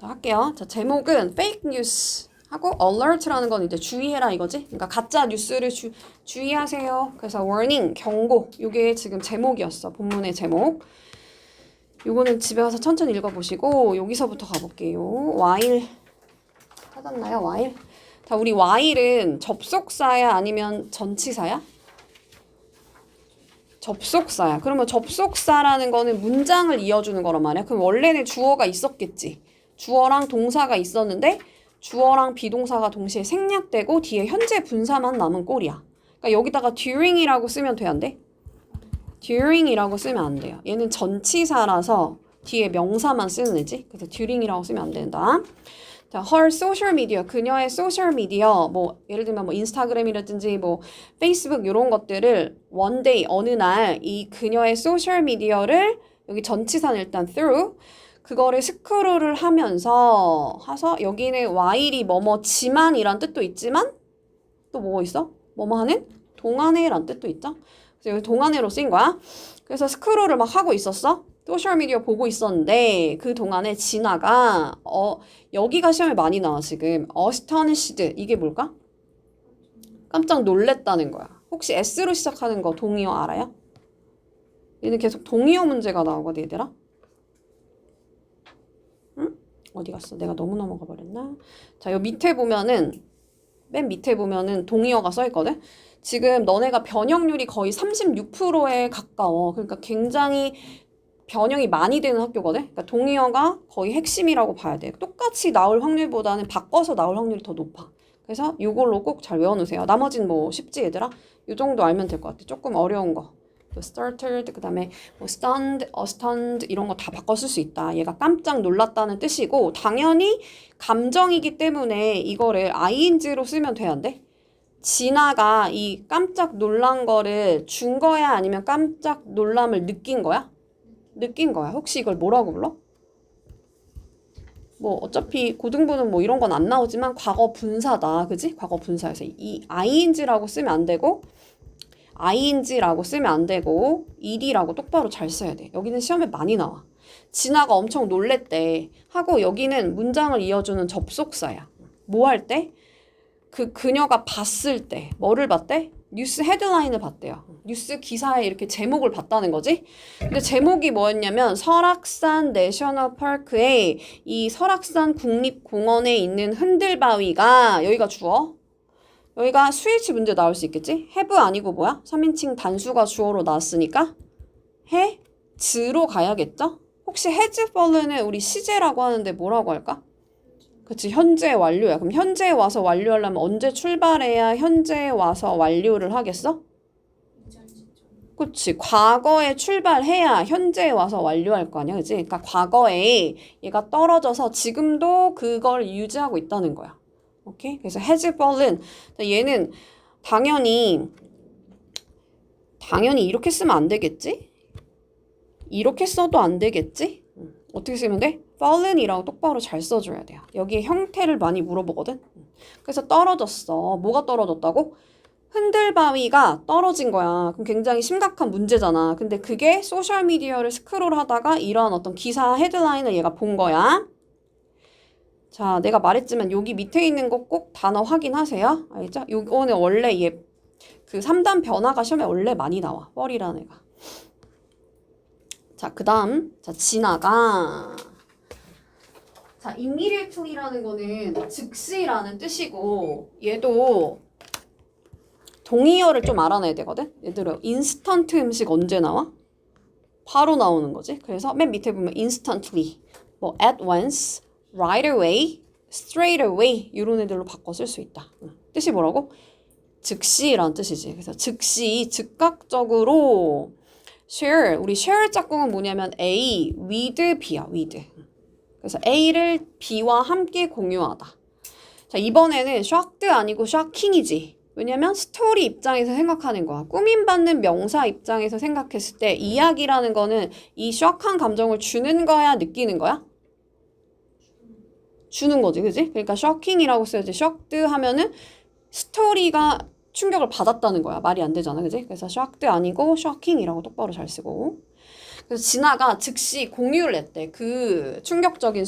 자, 할게요. 자, 제목은 fake news 하고 alert라는 건 이제 주의해라 이거지. 그러니까 가짜 뉴스를 주의하세요. 그래서 warning, 경고. 이게 지금 제목이었어. 본문의 제목. 요거는 집에 가서 천천히 읽어보시고 여기서부터 가볼게요. while 찾았나요? while. 자, 우리 while은 접속사야 아니면 전치사야? 접속사야. 그러면 접속사라는 거는 문장을 이어주는 거란 말이야. 그럼 원래는 주어가 있었겠지. 주어랑 동사가 있었는데 주어랑 비동사가 동시에 생략되고 뒤에 현재 분사만 남은 꼴이야. 그러니까 여기다가 during이라고 쓰면 돼, 안 돼? during이라고 쓰면 안 돼요. 얘는 전치사라서 뒤에 명사만 쓰는 애지. 그래서 during이라고 쓰면 안 된다. 자, her social media, 그녀의 social media, 뭐 예를 들면 뭐 인스타그램이라든지 뭐 페이스북 이런 것들을 one day 어느 날 이 그녀의 social media를 여기 전치사는 일단 through 그거를 스크롤을 하면서 여기는 while이 뭐뭐지만이란 뜻도 있지만 또 뭐가 있어? 뭐뭐 하는? 동안에란 뜻도 있죠. 그래서 여기 동안에로 쓰인 거야. 그래서 스크롤을 막 하고 있었어. 소셜미디어 보고 있었는데 그 동안에 진아가 여기가 시험에 많이 나와 지금. astonished 이게 뭘까? 깜짝 놀랬다는 거야. 혹시 S로 시작하는 거 동의어 알아요? 얘는 계속 동의어 문제가 나오거든 얘들아. 응? 어디 갔어? 내가 너무 넘어가 버렸나? 자, 요 밑에 보면은 맨 밑에 보면은 동의어가 써 있거든. 지금 너네가 변형률이 거의 36%에 가까워. 그러니까 굉장히 변형이 많이 되는 학교거든. 그러니까 동의어가 거의 핵심이라고 봐야 돼. 똑같이 나올 확률보다는 바꿔서 나올 확률이 더 높아. 그래서 이걸로 꼭 잘 외워놓으세요. 나머지는 뭐 쉽지 얘들아? 이 정도 알면 될 것 같아. 조금 어려운 거. startled, 그 다음에 뭐 stunned, astounded 이런 거 다 바꿔 쓸 수 있다. 얘가 깜짝 놀랐다는 뜻이고 당연히 감정이기 때문에 이거를 ing로 쓰면 돼, 안 돼? 진아가 이 깜짝 놀란 거를 준 거야? 아니면 깜짝 놀람을 느낀 거야? 느낀 거야. 혹시 이걸 뭐라고 불러? 뭐 어차피 고등부는 뭐 이런 건 안 나오지만 과거 분사다. 그지? 과거 분사에서 이 ing라고 쓰면 안 되고 ing라고 쓰면 안 되고 ed라고 똑바로 잘 써야 돼. 여기는 시험에 많이 나와. 진아가 엄청 놀랬대 하고 여기는 문장을 이어주는 접속사야. 뭐 할 때? 그녀가 봤을 때 뭐를 봤대? 뉴스 헤드라인을 봤대요. 뉴스 기사에 이렇게 제목을 봤다는 거지. 근데 제목이 뭐였냐면 설악산 내셔널파크에 이 설악산 국립공원에 있는 흔들바위가 여기가 주어. 여기가 스위치 문제 나올 수 있겠지? have 아니고 뭐야? 3인칭 단수가 주어로 나왔으니까 has로 가야겠죠? 혹시 has fallen을 우리 시제라고 하는데 뭐라고 할까? 그치, 현재 완료야. 그럼 현재에 와서 완료하려면 언제 출발해야 현재에 와서 완료를 하겠어? 그치, 과거에 출발해야 현재에 와서 완료할 거 아니야, 그치? 그러니까 과거에 얘가 떨어져서 지금도 그걸 유지하고 있다는 거야. 오케이? 그래서 has fallen. 얘는 당연히 이렇게 쓰면 안 되겠지? 이렇게 써도 안 되겠지? 어떻게 쓰면 돼? fallen이라고 똑바로 잘 써줘야 돼요. 여기에 형태를 많이 물어보거든. 그래서 떨어졌어. 뭐가 떨어졌다고? 흔들바위가 떨어진 거야. 그럼 굉장히 심각한 문제잖아. 근데 그게 소셜미디어를 스크롤하다가 이러한 어떤 기사 헤드라인을 얘가 본 거야. 자, 내가 말했지만 여기 밑에 있는 거 꼭 단어 확인하세요. 알겠죠? 요거는 원래 얘 그 3단 변화가 시험에 원래 많이 나와. 뻘이라는 애가. 자, 그 다음. 자, 진아가. 자, immediately라는 거는 즉시라는 뜻이고, 얘도 동의어를 좀 알아내야 되거든? 얘들아, 인스턴트 음식 언제 나와? 바로 나오는 거지. 그래서 맨 밑에 보면 instantly, 뭐 at once, right away, straight away 이런 애들로 바꿔 쓸 수 있다. 뜻이 뭐라고? 즉시라는 뜻이지. 그래서 즉시, 즉각적으로 share, 우리 share 짝꿍은 뭐냐면 A, with B야, with. 그래서 A를 B와 함께 공유하다. 자, 이번에는 shocked 아니고 shocking이지. 왜냐면 스토리 입장에서 생각하는 거야. 꾸밈받는 명사 입장에서 생각했을 때 이야기라는 거는 이 shock한 감정을 주는 거야, 느끼는 거야? 주는 거지, 그지? 그러니까 shocking이라고 써야지. shocked 하면은 스토리가 충격을 받았다는 거야. 말이 안 되잖아, 그지? 그래서 shocked 아니고 shocking이라고 똑바로 잘 쓰고. 그래서 진아가 즉시 공유를 했대. 그 충격적인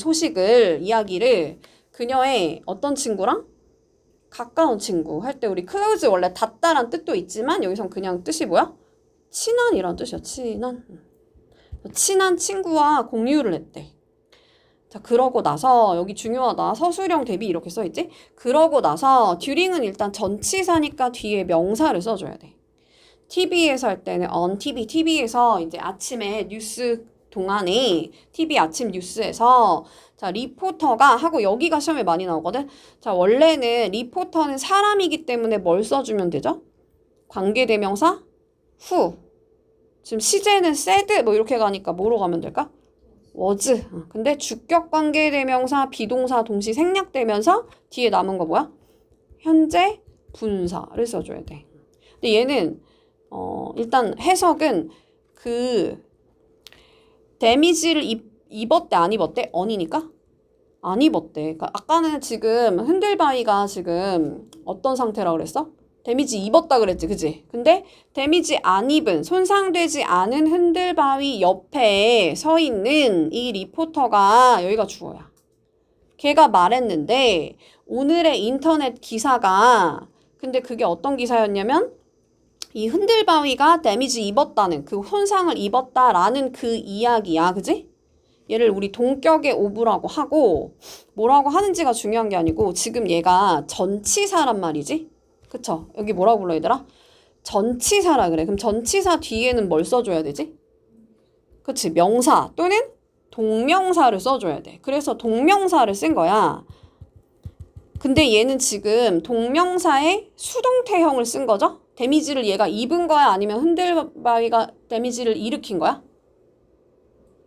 이야기를 그녀의 어떤 친구랑? 가까운 친구 할 때 우리 close 원래 닿다란 뜻도 있지만 여기선 그냥 뜻이 뭐야? 친한이란 뜻이야. 친한 친구와 공유를 했대. 자, 그러고 나서 여기 중요하다. 서술형 대비 이렇게 써있지? 그러고 나서 during은 일단 전치사니까 뒤에 명사를 써줘야 돼. TV에서 할 때는 on TV, TV에서 이제 아침에 뉴스 동안에 TV 아침 뉴스에서 자, 리포터가 하고 여기가 시험에 많이 나오거든. 자, 원래는 리포터는 사람이기 때문에 뭘 써주면 되죠? 관계대명사 who. 지금 시제는 said 뭐 이렇게 가니까 뭐로 가면 될까? was. 근데 주격 관계대명사 비동사 동시 생략되면서 뒤에 남은 거 뭐야? 현재 분사를 써줘야 돼. 근데 얘는 일단 해석은 그 데미지를 입었대 안 입었대? on이니까? 안 입었대. 그러니까 아까는 지금 흔들바위가 지금 어떤 상태라고 그랬어? 데미지 입었다 그랬지, 그지? 근데 데미지 안 입은, 손상되지 않은 흔들바위 옆에 서 있는 이 리포터가 여기가 주어야. 걔가 말했는데 오늘의 인터넷 기사가 근데 그게 어떤 기사였냐면 이 흔들바위가 데미지 입었다는 그 손상을 입었다라는 그 이야기야, 그지? 얘를 우리 동격의 오브라고 하고 뭐라고 하는지가 중요한 게 아니고 지금 얘가 전치사란 말이지? 그쵸? 여기 뭐라고 불러 얘들아? 전치사라 그래. 그럼 전치사 뒤에는 뭘 써줘야 되지? 그치? 명사 또는 동명사를 써줘야 돼. 그래서 동명사를 쓴 거야. 근데 얘는 지금 동명사의 수동태형을 쓴 거죠? 데미지를 얘가 입은 거야? 아니면 흔들바위가 데미지를 일으킨 거야?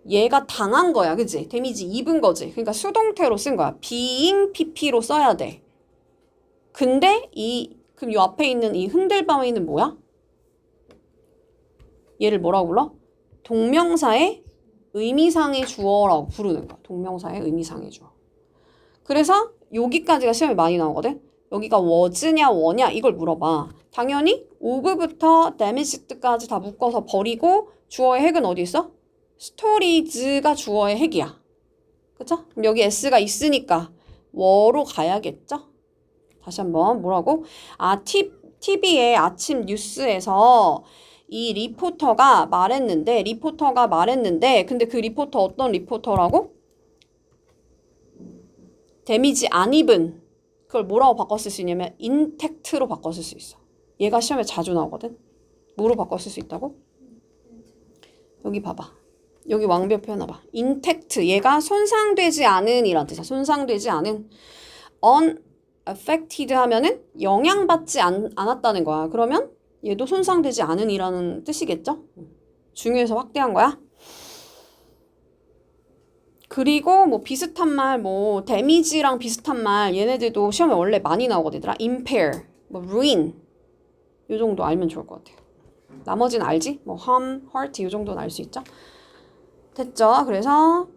얘가 당한 거야. 그치? 데미지 입은 거지. 그러니까 수동태로 쓴 거야. being pp로 써야 돼. 근데 그럼 이 앞에 있는 이 흔들바위는 뭐야? 얘를 뭐라고 불러? 동명사의 의미상의 주어라고 부르는 거야. 동명사의 의미상의 주어. 그래서 여기까지가 시험에 많이 나오거든. 여기가 was냐 were냐 이걸 물어봐. 당연히 of부터 damaked까지 다 묶어서 버리고 주어의 핵은 어디 있어? stories가 주어의 핵이야. 그쵸? 그럼 여기 s가 있으니까 were로 가야겠죠? 다시 한번 뭐라고? TV의 아침 뉴스에서 이 리포터가 말했는데 근데 그 리포터 어떤 리포터라고? 데미지 안 입은 그걸 뭐라고 바꿔 쓸 수 있냐면 intact로 바꿔 쓸 수 있어. 얘가 시험에 자주 나오거든. 뭐로 바꿔 쓸 수 있다고? 여기 봐봐. 여기 왕비어 표현해봐. intact 얘가 손상되지 않은 이란 뜻이야. 손상되지 않은 unaffected 하면은 영향받지 않았다는 거야. 그러면 얘도 손상되지 않은 이라는 뜻이겠죠? 중요해서 확대한 거야. 그리고 뭐 비슷한 말, 뭐 데미지랑 비슷한 말 얘네들도 시험에 원래 많이 나오거든. impair, 뭐 ruin 요 정도 알면 좋을 것 같아요. 나머지는 알지? 뭐 harm, hurt 요 정도는 알 수 있죠? 됐죠? 그래서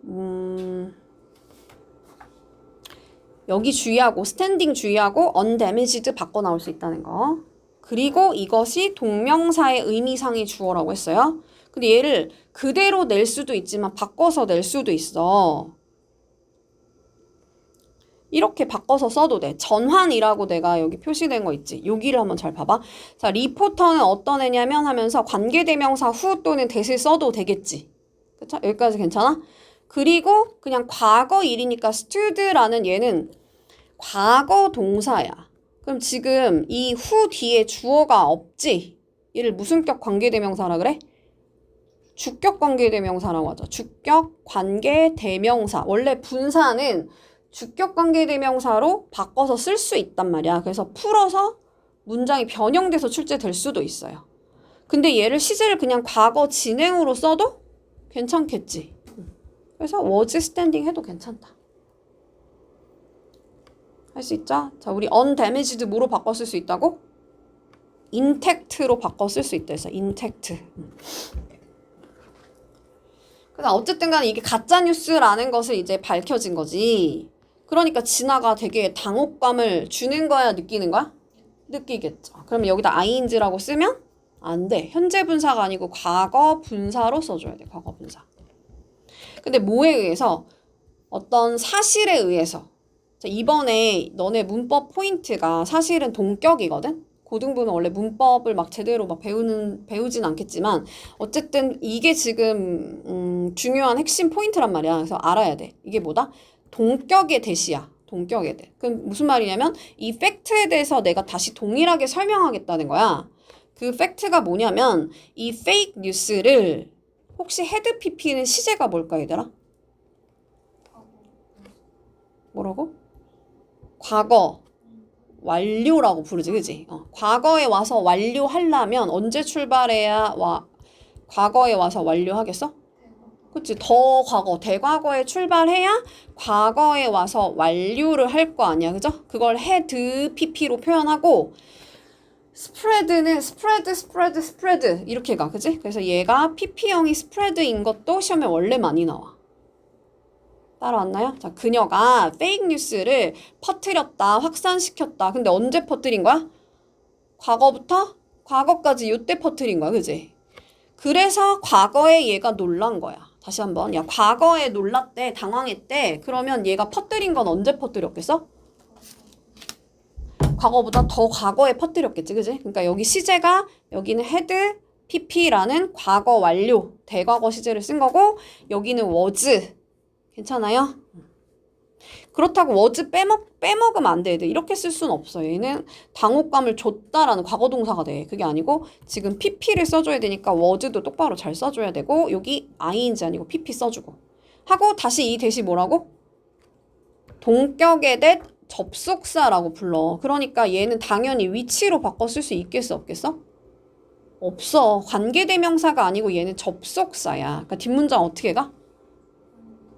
여기 주의하고 standing 주의하고 undamaged 바꿔 나올 수 있다는 거. 그리고 이것이 동명사의 의미상의 주어라고 했어요. 근데 얘를 그대로 낼 수도 있지만 바꿔서 낼 수도 있어. 이렇게 바꿔서 써도 돼. 전환이라고 내가 여기 표시된 거 있지. 여기를 한번 잘 봐봐. 자, 리포터는 어떤 애냐면 하면서 관계대명사 후 또는 that을 써도 되겠지. 그쵸? 여기까지 괜찮아? 그리고 그냥 과거 일이니까 stood라는 얘는 과거 동사야. 그럼 지금 이 후 뒤에 주어가 없지? 얘를 무슨 격 관계대명사라 그래? 주격 관계대명사라고 하죠. 주격 관계대명사. 원래 분사는 주격 관계대명사로 바꿔서 쓸 수 있단 말이야. 그래서 풀어서 문장이 변형돼서 출제될 수도 있어요. 근데 얘를 시제를 그냥 과거 진행으로 써도 괜찮겠지. 그래서 was standing 해도 괜찮다. 할 수 있죠? 자, 우리 undamaged 뭐로 바꿔 쓸 수 있다고? intact로 바꿔 쓸 수 있다 해서 intact. 그래서 어쨌든 간에 이게 가짜뉴스라는 것을 이제 밝혀진 거지. 그러니까 진아가 되게 당혹감을 주는 거야, 느끼는 거야? 느끼겠죠. 그러면 여기다 ing라고 쓰면 안 돼. 현재 분사가 아니고 과거 분사로 써줘야 돼. 과거 분사. 근데 뭐에 의해서? 어떤 사실에 의해서. 자, 이번에 너네 문법 포인트가 사실은 동격이거든? 고등부는 원래 문법을 막 제대로 막 배우진 않겠지만 어쨌든 이게 지금 중요한 핵심 포인트란 말이야. 그래서 알아야 돼. 이게 뭐다? 동격의 대시야. 동격의 대. 그럼 무슨 말이냐면 이 팩트에 대해서 내가 다시 동일하게 설명하겠다는 거야. 그 팩트가 뭐냐면 이 페이크 뉴스를 혹시 헤드 PP는 시제가 뭘까 얘들아? 뭐라고? 과거 완료라고 부르지, 그지? 과거에 와서 완료하려면 언제 출발해야 과거에 와서 완료하겠어? 그치? 더 과거, 대과거에 출발해야 과거에 와서 완료를 할 거 아니야, 그죠? 그걸 헤드 PP로 표현하고 스프레드는 스프레드 이렇게 가, 그지? 그래서 얘가 PP형이 스프레드인 것도 시험에 원래 많이 나와. 따라왔나요? 자, 그녀가 페이크 뉴스를 퍼뜨렸다, 확산시켰다. 근데 언제 퍼뜨린 거야? 과거부터 과거까지 요때 퍼뜨린 거야, 그지? 그래서 과거에 얘가 놀란 거야. 다시 한번. 야, 과거에 놀랐대, 당황했대. 그러면 얘가 퍼뜨린 건 언제 퍼뜨렸겠어? 과거보다 더 과거에 퍼뜨렸겠지, 그지? 그러니까 여기 시제가 여기는 헤드 PP라는 과거 완료 대과거 시제를 쓴 거고 여기는 was 괜찮아요? 그렇다고 was 빼먹으면 안 돼. 이렇게 쓸 수는 없어. 얘는 당혹감을 줬다라는 과거 동사가 돼. 그게 아니고 지금 PP를 써줘야 되니까 was도 똑바로 잘 써줘야 되고 여기 ing 아니고 PP 써주고 하고 다시 이 대시 뭐라고? 동격의 대 접속사라고 불러. 그러니까 얘는 당연히 위치로 바꿔 쓸 수 있겠어 없겠어? 없어. 관계대명사가 아니고 얘는 접속사야. 그러니까 뒷문장 어떻게 가?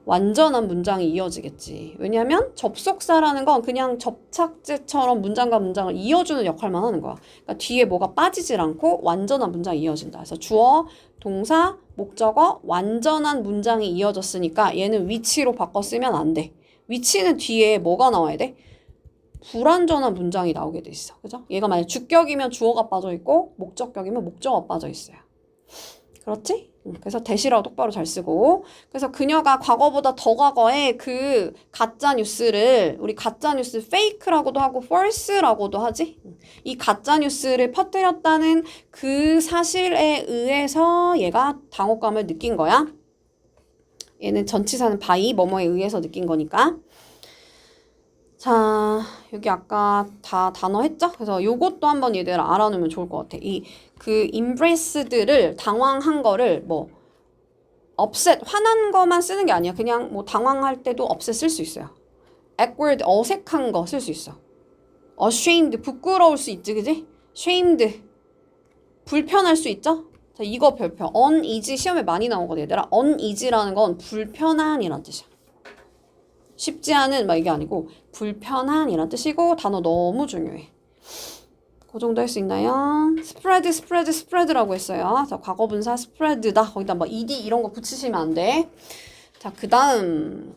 완전한 문장이 이어지겠지. 왜냐면 접속사라는 건 그냥 접착제처럼 문장과 문장을 이어주는 역할만 하는 거야. 그러니까 뒤에 뭐가 빠지질 않고 완전한 문장이 이어진다. 그래서 주어, 동사, 목적어, 완전한 문장이 이어졌으니까 얘는 위치로 바꿔 쓰면 안 돼. 위치는 뒤에 뭐가 나와야 돼? 불완전한 문장이 나오게 돼 있어. 그죠? 얘가 만약 주격이면 주어가 빠져 있고 목적격이면 목적어가 빠져 있어요. 그렇지? 그래서 대시라고 똑바로 잘 쓰고 그래서 그녀가 과거보다 더 과거에 그 가짜 뉴스를 우리 가짜 뉴스 페이크라고도 하고 false라고도 하지? 이 가짜 뉴스를 퍼뜨렸다는 그 사실에 의해서 얘가 당혹감을 느낀 거야. 얘는 전치사는 by 뭐뭐에 의해서 느낀 거니까. 자, 여기 아까 다 단어 했죠? 그래서 요것도 한번 얘들 알아놓으면 좋을 것 같아. 그 impressed를 당황한 거를 뭐 upset, 화난 거만 쓰는 게 아니야. 그냥 뭐 당황할 때도 upset 쓸 수 있어요. awkward, 어색한 거 쓸 수 있어. ashamed, 부끄러울 수 있지, 그지? shamed, 불편할 수 있죠? 자, 이거 별표. uneasy 시험에 많이 나오거든, 얘들아. uneasy라는 건 불편한이란 뜻이야. 쉽지 않은 막 이게 아니고 불편한이란 뜻이고 단어 너무 중요해. 그 정도 할 수 있나요? 스프레드라고 했어요. 자, 과거분사 스프레드다. 거기다 뭐 ed 이런 거 붙이시면 안 돼. 자, 그 다음.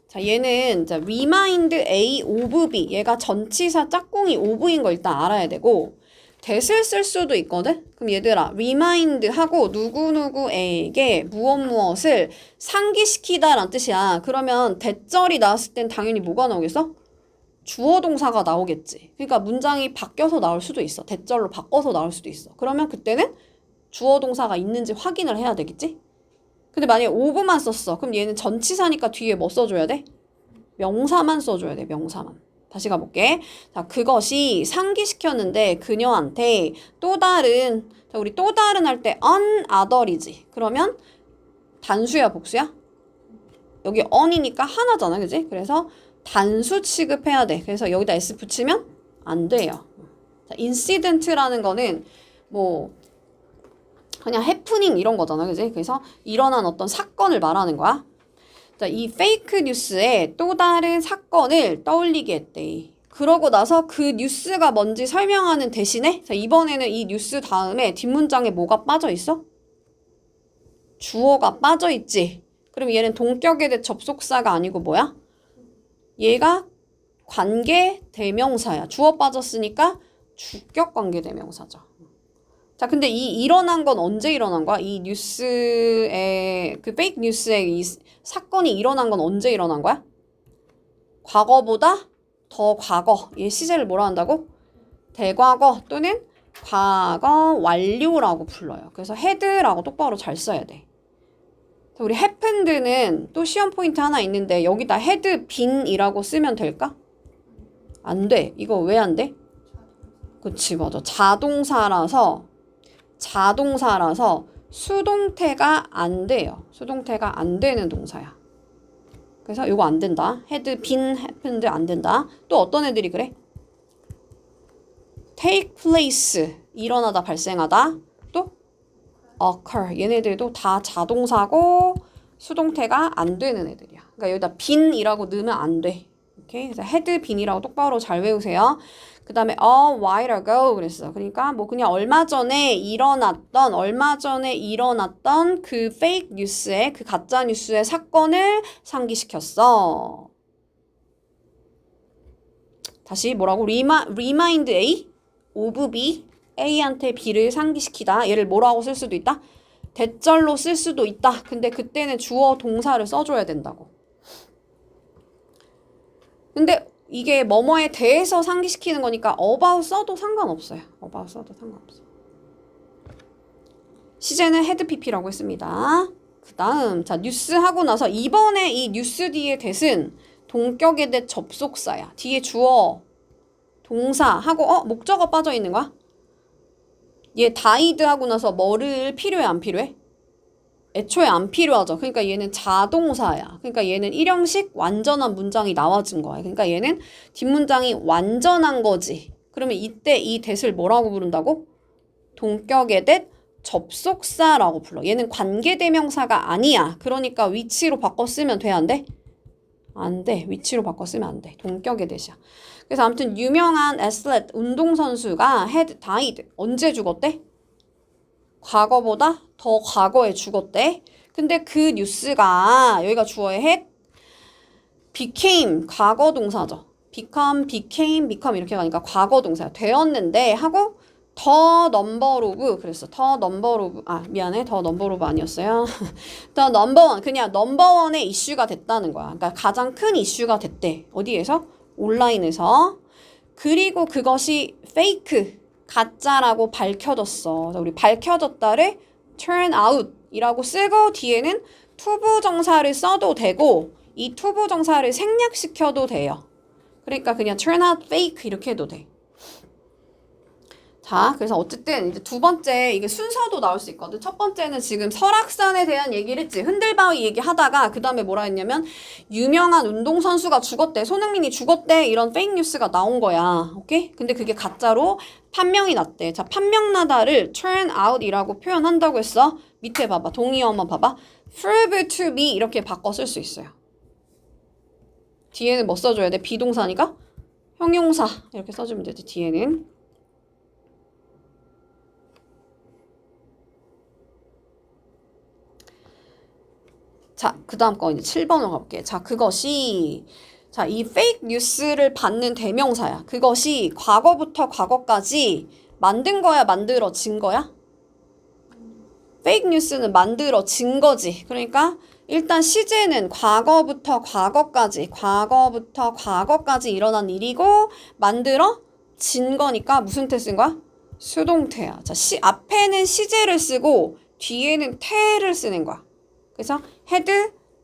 자, 얘는 자, remind A of B. 얘가 전치사 짝꿍이 of인 거 일단 알아야 되고 that을 쓸 수도 있거든? 그럼 얘들아, remind 하고 누구누구에게 무엇을 상기시키다 라는 뜻이야. 그러면 대절이 나왔을 땐 당연히 뭐가 나오겠어? 주어 동사가 나오겠지. 그러니까 문장이 바뀌어서 나올 수도 있어. 대절로 바꿔서 나올 수도 있어. 그러면 그때는 주어 동사가 있는지 확인을 해야 되겠지? 근데 만약에 of만 썼어. 그럼 얘는 전치사니까 뒤에 뭐 써줘야 돼? 명사만 써줘야 돼. 명사만. 다시 가볼게. 자, 그것이 상기시켰는데 그녀한테 또 다른, 자, 우리 또 다른 할 때 another이지. 그러면 단수야, 복수야? 여기 on이니까 하나잖아, 그지? 그래서 단수 취급해야 돼. 그래서 여기다 s 붙이면 안 돼요. 자, incident라는 거는 뭐 그냥 해프닝 이런 거잖아, 그지? 그래서 일어난 어떤 사건을 말하는 거야. 자, 이 페이크 뉴스에 또 다른 사건을 떠올리게 했대. 그러고 나서 그 뉴스가 뭔지 설명하는 대신에 자, 이번에는 이 뉴스 다음에 뒷문장에 뭐가 빠져 있어? 주어가 빠져 있지. 그럼 얘는 동격에 대해 접속사가 아니고 뭐야? 얘가 관계 대명사야. 주어 빠졌으니까 주격 관계 대명사죠. 자, 근데 이 일어난 건 언제 일어난 거야? 이 뉴스의, 그 페이크 뉴스의 이 사건이 일어난 건 언제 일어난 거야? 과거보다 더 과거. 얘 시제를 뭐라 한다고? 대과거 또는 과거 완료라고 불러요. 그래서 had라고 똑바로 잘 써야 돼. 우리 happened는 또 시험 포인트 하나 있는데 여기다 had been이라고 쓰면 될까? 안 돼. 이거 왜 안 돼? 그치, 맞아. 자동사라서 수동태가 안 돼요. 수동태가 안 되는 동사야. 그래서 이거 안 된다. had been, happened 안 된다. 또 어떤 애들이 그래? take place, 일어나다, 발생하다. 또 occur, 얘네들도 다 자동사고 수동태가 안 되는 애들이야. 그러니까 여기다 been이라고 넣으면 안 돼. 오케이? 그래서 had been이라고 똑바로 잘 외우세요. 그 다음에 a while ago 그랬어. 그러니까 뭐 그냥 얼마 전에 일어났던 그 fake 뉴스의, 그 가짜 뉴스의 사건을 상기시켰어. 다시 뭐라고? remind A of B, A한테 B를 상기시키다. 얘를 뭐라고 쓸 수도 있다? 대절로 쓸 수도 있다. 근데 그때는 주어 동사를 써줘야 된다고. 근데 이게 뭐뭐에 대해서 상기시키는 거니까 about 써도 상관없어요. about 써도 상관없어. 시제는 had pp라고 했습니다. 그 다음 자 뉴스 하고 나서 이번에 이 뉴스 뒤에 that은 동격의 that 접속사야. 뒤에 주어 동사 하고 목적어 빠져 있는 거야? 얘 died 하고 나서 뭐를 필요해 안 필요해? 애초에 안 필요하죠. 그러니까 얘는 자동사야. 그러니까 얘는 일형식 완전한 문장이 나와준 거야. 그러니까 얘는 뒷문장이 완전한 거지. 그러면 이때 이 that을 뭐라고 부른다고? 동격의 that 접속사라고 불러. 얘는 관계대명사가 아니야. 그러니까 위치로 바꿔 쓰면 돼, 안 돼? 안 돼. 위치로 바꿔 쓰면 안 돼. 동격의 that이야. 그래서 아무튼 유명한 애슬렛 운동선수가 had died. 언제 죽었대? 과거보다 더 과거에 죽었대. 근데 그 뉴스가 여기가 주어의 had became 과거 동사죠. become, became, become 이렇게 가니까 과거 동사야. 되었는데 하고 더 넘버 오브 그랬어. 더 넘버 오브 미안해. 더 넘버 오브 아니었어요. 더 넘버 원 그냥 넘버 원의 이슈가 됐다는 거야. 그러니까 가장 큰 이슈가 됐대. 어디에서? 온라인에서. 그리고 그것이 페이크 가짜라고 밝혀졌어. 우리 밝혀졌다를 turn out 이라고 쓰고 뒤에는 투부정사를 써도 되고 이 투부정사를 생략시켜도 돼요. 그러니까 그냥 turn out fake 이렇게 해도 돼. 자, 그래서 어쨌든 이제 두 번째 이게 순서도 나올 수 있거든. 첫 번째는 지금 설악산에 대한 얘기를 했지. 흔들바위 얘기하다가 그 다음에 뭐라 했냐면 유명한 운동선수가 죽었대. 손흥민이 죽었대. 이런 페이크 뉴스가 나온 거야. 오케이? 근데 그게 가짜로 판명이 났대. 자, 판명나다를 turn out 이라고 표현한다고 했어. 밑에 봐봐. 동의어만 봐봐. prove to be 이렇게 바꿔 쓸 수 있어요. 뒤에는 뭐 써줘야 돼? 비동사니까 형용사 이렇게 써주면 되지. 뒤에는. 자, 그 다음 거 이제 7번으로 가볼게. 자, 그것이 자, 이 페이크 뉴스를 받는 대명사야. 그것이 과거부터 과거까지 만든 거야, 만들어진 거야? 페이크 뉴스는 만들어진 거지. 그러니까 일단 시제는 과거부터 과거까지 일어난 일이고 만들어진 거니까 무슨 태 쓴 거야? 수동태야. 자, 앞에는 시제를 쓰고 뒤에는 태를 쓰는 거야. 그래서 had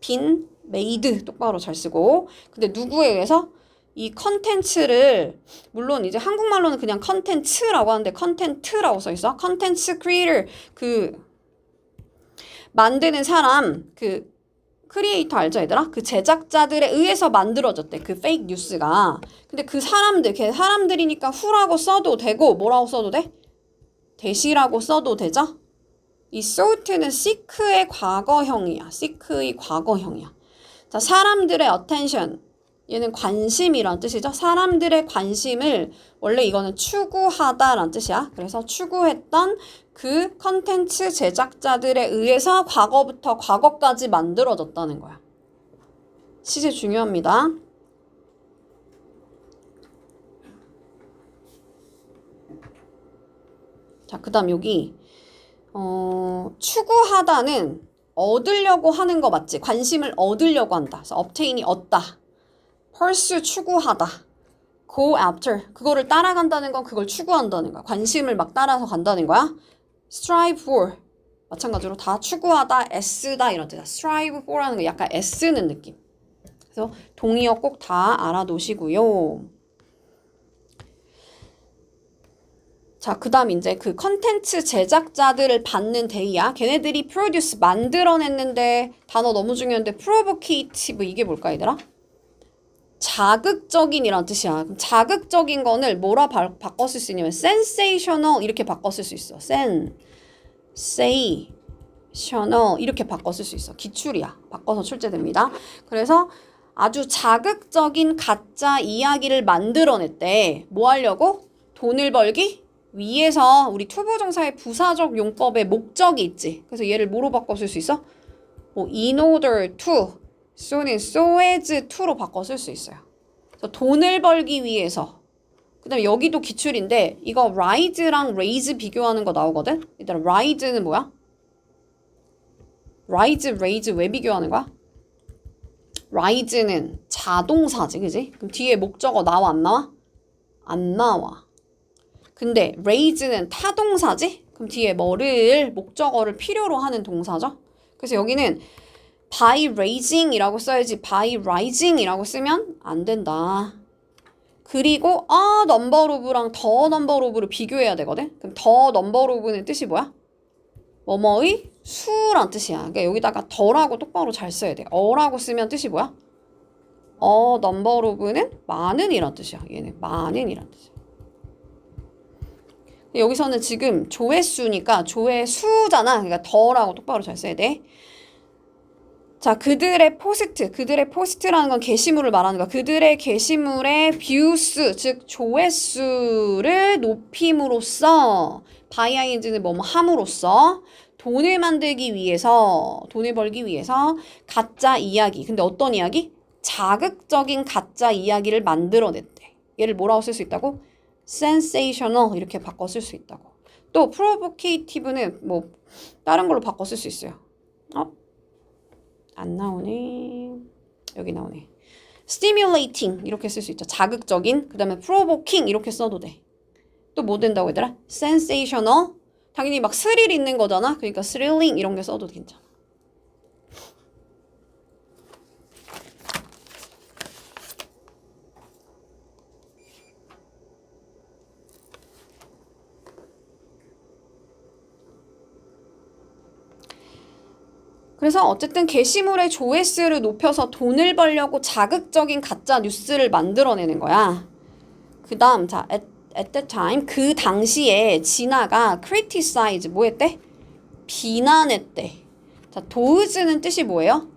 been made 똑바로 잘 쓰고 근데 누구에 의해서 이 컨텐츠를 물론 이제 한국말로는 그냥 컨텐츠라고 하는데 컨텐트라고 써 있어. 컨텐츠 크리에이터 그 만드는 사람 그 크리에이터 알죠 얘들아? 그 제작자들에 의해서 만들어졌대. 그 페이크 뉴스가. 근데 그 사람들이니까 who라고 써도 되고 뭐라고 써도 돼? that이라고 써도 되죠? 이 sought는 seek의 과거형이야. seek의 과거형이야. 자, 사람들의 attention. 얘는 관심이란 뜻이죠. 사람들의 관심을 원래 이거는 추구하다란 뜻이야. 그래서 추구했던 그 컨텐츠 제작자들에 의해서 과거부터 과거까지 만들어졌다는 거야. 시제 중요합니다. 자, 그 다음 여기 추구하다는 얻으려고 하는 거 맞지? 관심을 얻으려고 한다. 그래서 obtain이 얻다. pursue 추구하다. go after 그거를 따라간다는 건 그걸 추구한다는 거야. 관심을 막 따라서 간다는 거야. strive for 마찬가지로 다 추구하다, 애쓰다 이런 뜻이야. strive for라는 거 약간 애쓰는 느낌. 그래서 동의어 꼭 다 알아두시고요. 자, 그 다음 이제 그 컨텐츠 제작자들을 받는 대의야. 걔네들이 produce 만들어냈는데 단어 너무 중요한데 provocative 이게 뭘까 얘들아? 자극적인이란 뜻이야. 그럼 자극적인 거를 뭐라 바꿔 쓸 수 있냐면 sensational 이렇게 바꿔 쓸 수 있어. sensational 이렇게 바꿔 쓸 수 있어. 기출이야. 바꿔서 출제됩니다. 그래서 아주 자극적인 가짜 이야기를 만들어냈대. 뭐 하려고? 돈을 벌기 위해서. 우리 투부정사의 부사적 용법에 목적이 있지. 그래서 얘를 뭐로 바꿔 쓸 수 있어? 뭐 in order to, so는 so as to로 바꿔 쓸 수 있어요. 그래서 돈을 벌기 위해서. 그 다음에 여기도 기출인데 이거 rise랑 raise 비교하는 거 나오거든? 일단 rise는 뭐야? rise, raise 왜 비교하는 거야? rise는 자동사지, 그지? 그럼 뒤에 목적어 나와 안 나와? 안 나와. 근데 raise는 타동사지? 그럼 뒤에 뭐를 목적어를 필요로 하는 동사죠? 그래서 여기는 by raising이라고 써야지 by rising이라고 쓰면 안 된다. 그리고 number of랑 the number of를 비교해야 되거든? 그럼 the number of는 뜻이 뭐야? 뭐뭐의 수란 뜻이야. 그러니까 여기다가 더라고 똑바로 잘 써야 돼. 어라고 쓰면 뜻이 뭐야? number of는 많은 이란 뜻이야. 얘는 많은 이란 뜻이야. 여기서는 지금 조회수니까 조회수잖아. 그러니까 더라고 똑바로 잘 써야 돼. 자, 그들의 포스트라는 건 게시물을 말하는 거야. 그들의 게시물의 뷰수, 즉 조회수를 높임으로써 바이아인즈는 뭐뭐 함으로써 돈을 만들기 위해서, 돈을 벌기 위해서 가짜 이야기. 근데 어떤 이야기? 자극적인 가짜 이야기를 만들어냈대. 얘를 뭐라고 쓸 수 있다고? sensational 이렇게 바꿔 쓸 수 있다고. 또 provocative는 뭐 다른 걸로 바꿔 쓸 수 있어요. 안 나오네. 여기 나오네. stimulating 이렇게 쓸 수 있죠. 자극적인. 그 다음에 provoking 이렇게 써도 돼. 또 뭐 된다고 얘들아? sensational. 당연히 막 스릴 있는 거잖아. 그러니까 thrilling 이런 게 써도 괜찮아. 그래서 어쨌든 게시물의 조회수를 높여서 돈을 벌려고 자극적인 가짜 뉴스를 만들어내는 거야. 그 다음 자 at that time 그 당시에 진아가 criticize 뭐 했대? 비난했대. 자 thouse는 뜻이 뭐예요?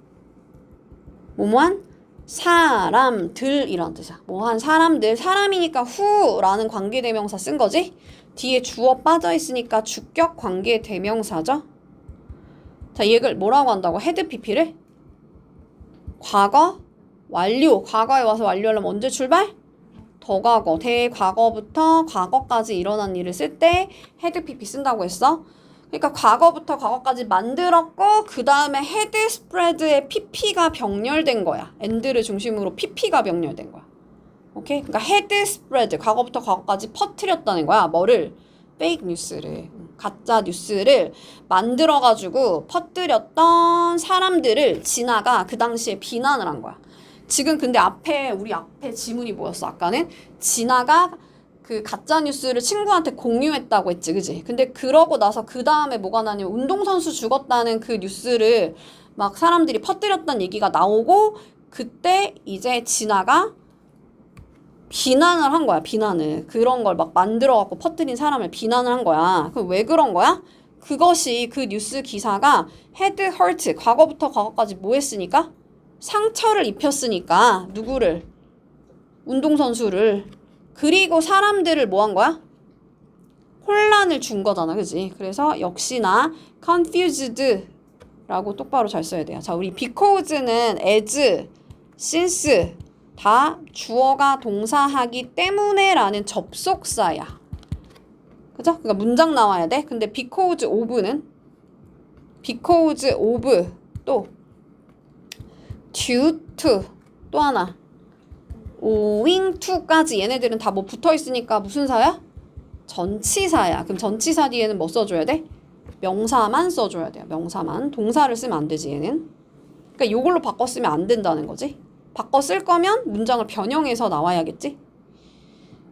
뭐뭐한 사람들이란 뜻이야. 뭐한 사람들 사람이니까 who라는 관계대명사 쓴 거지? 뒤에 주어 빠져 있으니까 주격 관계대명사죠. 자, 얘를 뭐라고 한다고? 헤드 PP를? 과거, 완료. 과거에 와서 완료하려면 언제 출발? 더과거. 대과거부터 과거까지 일어난 일을 쓸 때 헤드 PP 쓴다고 했어. 그러니까 과거부터 과거까지 만들었고 그 다음에 헤드 스프레드에 PP가 병렬된 거야. 엔드를 중심으로 PP가 병렬된 거야. 오케이? 그러니까 헤드 스프레드. 과거부터 과거까지 퍼뜨렸다는 거야. 뭐를? 페이크 뉴스를. 가짜 뉴스를 만들어가지고 퍼뜨렸던 사람들을 진아가 그 당시에 비난을 한 거야. 지금 근데 우리 앞에 지문이 뭐였어? 아까는 진아가 그 가짜 뉴스를 친구한테 공유했다고 했지, 그지? 근데 그러고 나서 그 다음에 뭐가 나냐면 운동선수 죽었다는 그 뉴스를 막 사람들이 퍼뜨렸다는 얘기가 나오고 그때 이제 진아가 비난을 한 거야, 비난을. 그런 걸 막 만들어갖고 퍼뜨린 사람을 비난을 한 거야. 그럼 왜 그런 거야? 그것이 그 뉴스 기사가 헤드 허트, 과거부터 과거까지 뭐 했으니까? 상처를 입혔으니까 누구를? 운동선수를. 그리고 사람들을 뭐 한 거야? 혼란을 준 거잖아, 그지? 그래서 역시나 confused 라고 똑바로 잘 써야 돼요. 자, 우리 because는 as, since 다 주어가 동사하기 때문에 라는 접속사야. 그죠? 그러니까 문장 나와야 돼. 근데 because of는 because of 또 due to 또 하나 owing to까지 얘네들은 다 뭐 붙어 있으니까 무슨 사야? 전치사야. 그럼 전치사 뒤에는 뭐 써줘야 돼? 명사만 써줘야 돼요. 명사만. 동사를 쓰면 안 되지 얘는. 그러니까 이걸로 바꿔 쓰면 안 된다는 거지. 바꿔 쓸 거면 문장을 변형해서 나와야겠지.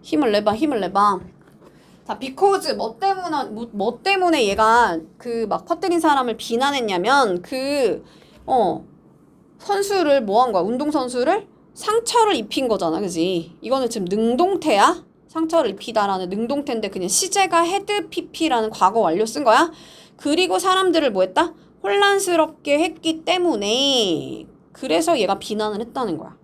힘을 내봐, 힘을 내봐. 자, because 뭐 때문에 얘가 그 막 퍼뜨린 사람을 비난했냐면 선수를 뭐 한 거야? 운동선수를 상처를 입힌 거잖아. 그지? 이거는 지금 능동태야? 상처를 입히다라는 능동태인데 그냥 시제가 had pp라는 과거 완료 쓴 거야. 그리고 사람들을 뭐 했다? 혼란스럽게 했기 때문에 그래서 얘가 비난을 했다는 거야.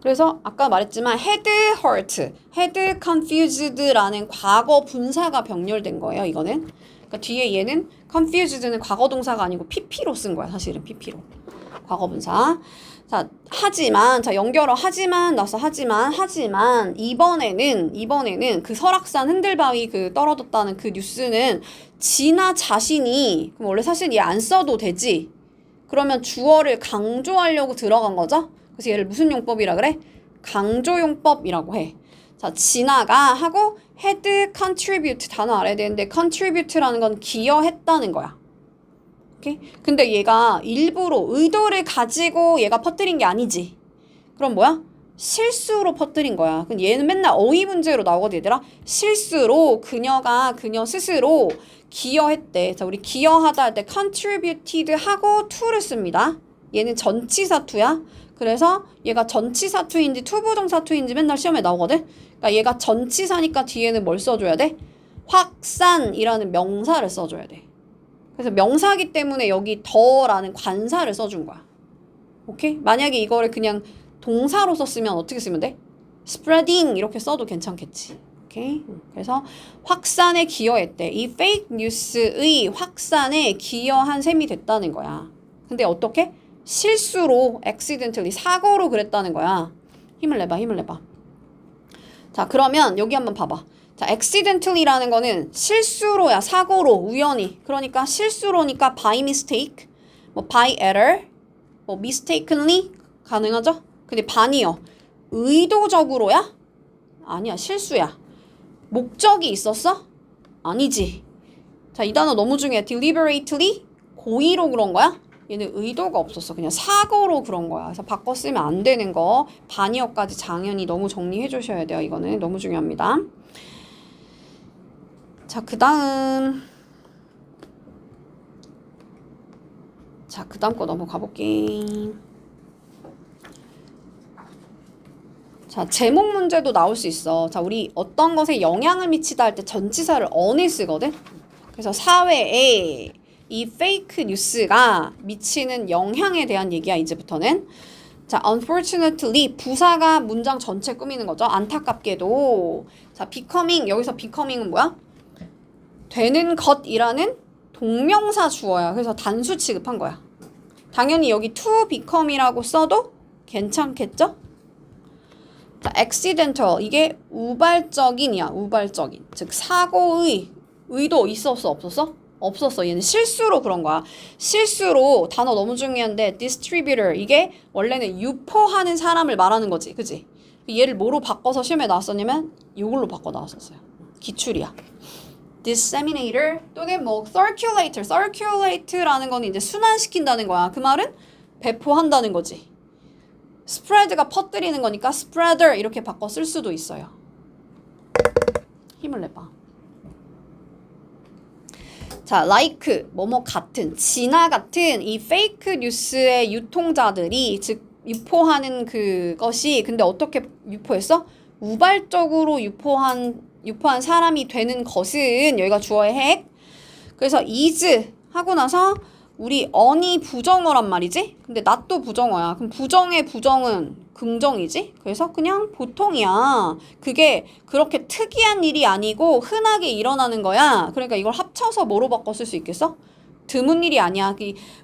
그래서 아까 말했지만 had hurt, had confused라는 과거 분사가 병렬된 거예요. 이거는. 그러니까 뒤에 얘는 confused는 과거 동사가 아니고 pp로 쓴 거야. 사실은 pp로. 과거 분사. 자, 하지만 자 연결어 하지만 이번에는 그 설악산 흔들바위 그 떨어졌다는 그 뉴스는 진아 자신이 그럼 원래 사실 얘 안 써도 되지. 그러면 주어를 강조하려고 들어간 거죠. 그래서 얘를 무슨 용법이라 그래? 강조용법이라고 해. 자, 진아가 하고 had contribute 단어 알아야 되는데 contribute라는 건 기여했다는 거야. 오케이? 근데 얘가 일부러 의도를 가지고 얘가 퍼뜨린 게 아니지. 그럼 뭐야? 실수로 퍼뜨린 거야. 그럼 얘는 맨날 어휘 문제로 나오거든 얘들아. 실수로 그녀 스스로 기여했대. 자, 우리 기여하다 할 때 contributed 하고 to를 씁니다. 얘는 전치사 to야. 그래서 얘가 전치사 to인지 투부정사 to인지 맨날 시험에 나오거든. 그러니까 얘가 전치사니까 뒤에는 뭘 써줘야 돼? 확산이라는 명사를 써줘야 돼. 그래서 명사기 때문에 여기 더라는 관사를 써준 거야. 오케이? 만약에 이거를 그냥 동사로 썼으면 어떻게 쓰면 돼? spreading 이렇게 써도 괜찮겠지. 오케이? 그래서 확산에 기여했대. 이 페이크 뉴스의 확산에 기여한 셈이 됐다는 거야. 근데 어떻게? 실수로 accidentally 사고로 그랬다는 거야. 힘을 내봐. 자, 그러면 여기 한번 봐봐. 자, accidentally라는 거는 실수로야, 사고로, 우연히. 그러니까 실수로니까 by mistake, 뭐 by error, 뭐 mistakenly 가능하죠? 근데 반이요. 의도적으로야? 아니야, 실수야. 목적이 있었어? 아니지. 자, 이 단어 너무 중요해. deliberately, 고의로 그런 거야? 얘는 의도가 없었어. 그냥 사고로 그런 거야. 그래서 바꿔 쓰면 안 되는 거. 반이어까지 당연히 너무 정리해 주셔야 돼요. 이거는 너무 중요합니다. 자, 그 다음 거 넘어가 볼게. 자, 제목 문제도 나올 수 있어. 자, 우리 어떤 것에 영향을 미치다 할 때 전치사를 on에 쓰거든. 그래서 사회에 이 페이크 뉴스가 미치는 영향에 대한 얘기야, 이제부터는. 자, unfortunately 부사가 문장 전체 꾸미는 거죠. 안타깝게도. 자, becoming 여기서 becoming은 뭐야? 되는 것이라는 동명사 주어야. 그래서 단수 취급한 거야. 당연히 여기 to become이라고 써도 괜찮겠죠? 자, accidental 이게 우발적인이야. 우발적인. 즉 사고의 의도 있었어 없었어? 없었어. 얘는 실수로 그런 거야. 실수로 단어 너무 중요한데 distributor 이게 원래는 유포하는 사람을 말하는 거지. 그지? 얘를 뭐로 바꿔서 시험에 나왔었냐면 이걸로 바꿔 나왔었어요. 기출이야. disseminator 또는 뭐 circulate라는 건 이제 순환시킨다는 거야. 그 말은 배포한다는 거지. spread가 퍼뜨리는 거니까 spreader 이렇게 바꿔 쓸 수도 있어요. 힘을 내봐. 자, like 뭐뭐 같은, 진화 같은 이 페이크 뉴스의 유통자들이 즉 유포하는 그것이 근데 어떻게 유포했어? 우발적으로 유포한 사람이 되는 것은 여기가 주어의 핵. 그래서 is 하고 나서 우리 on이 부정어란 말이지? 근데 not도 부정어야. 그럼 부정의 부정은 긍정이지? 그래서 그냥 보통이야. 그게 그렇게 특이한 일이 아니고 흔하게 일어나는 거야. 그러니까 이걸 합쳐서 뭐로 바꿔 쓸 수 있겠어? 드문 일이 아니야.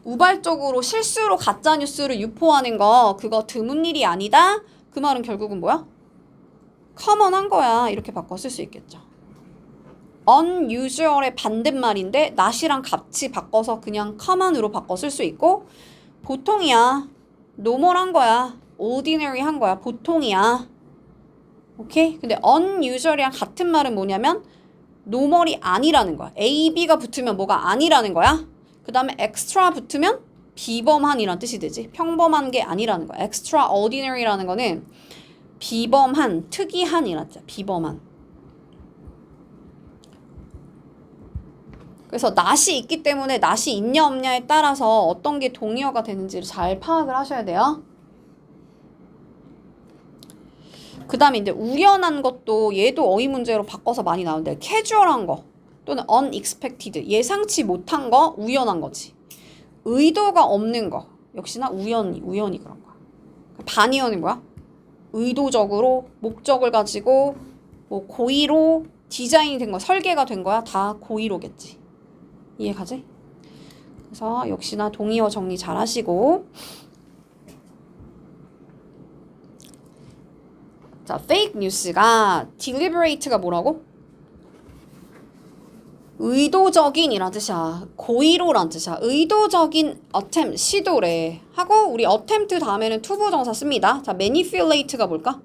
우발적으로 실수로 가짜뉴스를 유포하는 거 그거 드문 일이 아니다. 그 말은 결국은 뭐야? 커먼한 거야. 이렇게 바꿔 쓸 수 있겠죠. unusual의 반대말인데 not이랑 같이 바꿔서 그냥 common으로 바꿔 쓸 수 있고 보통이야. normal한 거야. ordinary한 거야. 보통이야. 오케이? 근데 unusual이랑 같은 말은 뭐냐면 normal이 아니라는 거야. A, B가 붙으면 뭐가 아니라는 거야. 그 다음에 extra 붙으면 비범한이란 뜻이 되지. 평범한 게 아니라는 거야. extraordinary라는 거는 비범한, 특이한이란 뜻이야. 비범한. 그래서 not이 있기 때문에 not이 있냐 없냐에 따라서 어떤 게 동의어가 되는지를 잘 파악을 하셔야 돼요. 그 다음에 이제 우연한 것도 얘도 어휘 문제로 바꿔서 많이 나오는데 캐주얼한 거 또는 unexpected 예상치 못한 거 우연한 거지. 의도가 없는 거 역시나 우연히 그런 거야. 반의어는 뭐야? 의도적으로 목적을 가지고 뭐 고의로 디자인이 된 거 설계가 된 거야. 다 고의로겠지. 이해가지? 그래서 역시나 동의어 정리 잘 하시고 자, fake news가 deliberate가 뭐라고? 의도적인이란 뜻이야. 고의로란 뜻이야. 의도적인 attempt, 시도래. 하고 우리 attempt 다음에는 투부정사 씁니다. 자, manipulate가 뭘까?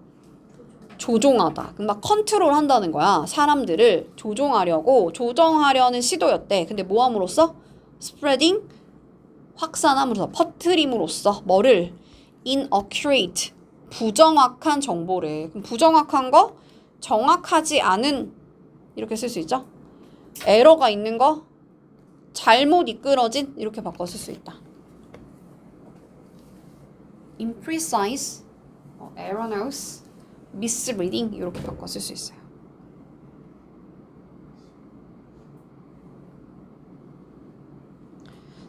조종하다. 막 컨트롤 한다는 거야. 사람들을 조정하려는 시도였대. 근데 뭐 함으로써? spreading, 확산함으로써, 퍼뜨림으로써 뭐를? inaccurate, 부정확한 정보를. 그럼 부정확한 거, 정확하지 않은 이렇게 쓸 수 있죠? 에러가 있는 거, 잘못 이끌어진 이렇게 바꿔 쓸 수 있다. imprecise, erroneous, misreading 이렇게 바꿔 쓸 수 있어요.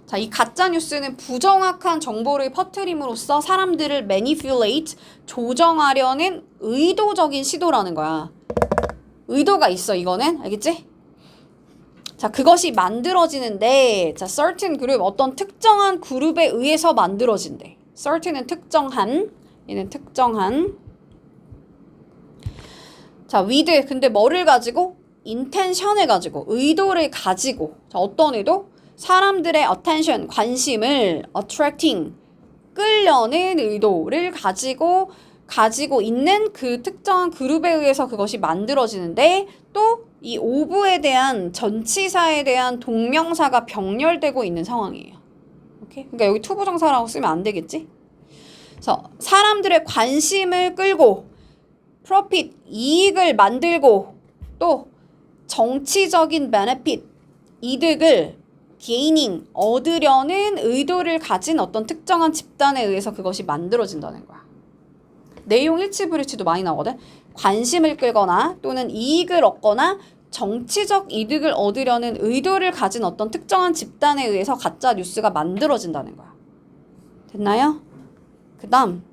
자, 이 가짜 뉴스는 부정확한 정보를 퍼뜨림으로써 사람들을 manipulate, 조정하려는 의도적인 시도라는 거야. 의도가 있어, 이거는. 알겠지? 자, 그것이 만들어지는데, 자, certain 그룹, 어떤 특정한 그룹에 의해서 만들어진대. certain은 특정한, 얘는 특정한. 자, with, 근데 뭐를 가지고? intention을 가지고, 의도를 가지고. 자, 어떤 의도? 사람들의 attention, 관심을 attracting, 끌려는 의도를 가지고 있는 그 특정한 그룹에 의해서 그것이 만들어지는데 또 이 of에 대한 전치사에 대한 동명사가 병렬되고 있는 상황이에요. 오케이? 그러니까 여기 투부정사라고 쓰면 안 되겠지? 그래서 사람들의 관심을 끌고 profit, 이익을 만들고 또 정치적인 benefit, 이득을 gaining, 얻으려는 의도를 가진 어떤 특정한 집단에 의해서 그것이 만들어진다는 거야. 내용 일치불일치도 많이 나오거든. 관심을 끌거나 또는 이익을 얻거나 정치적 이득을 얻으려는 의도를 가진 어떤 특정한 집단에 의해서 가짜 뉴스가 만들어진다는 거야. 됐나요? 그 다음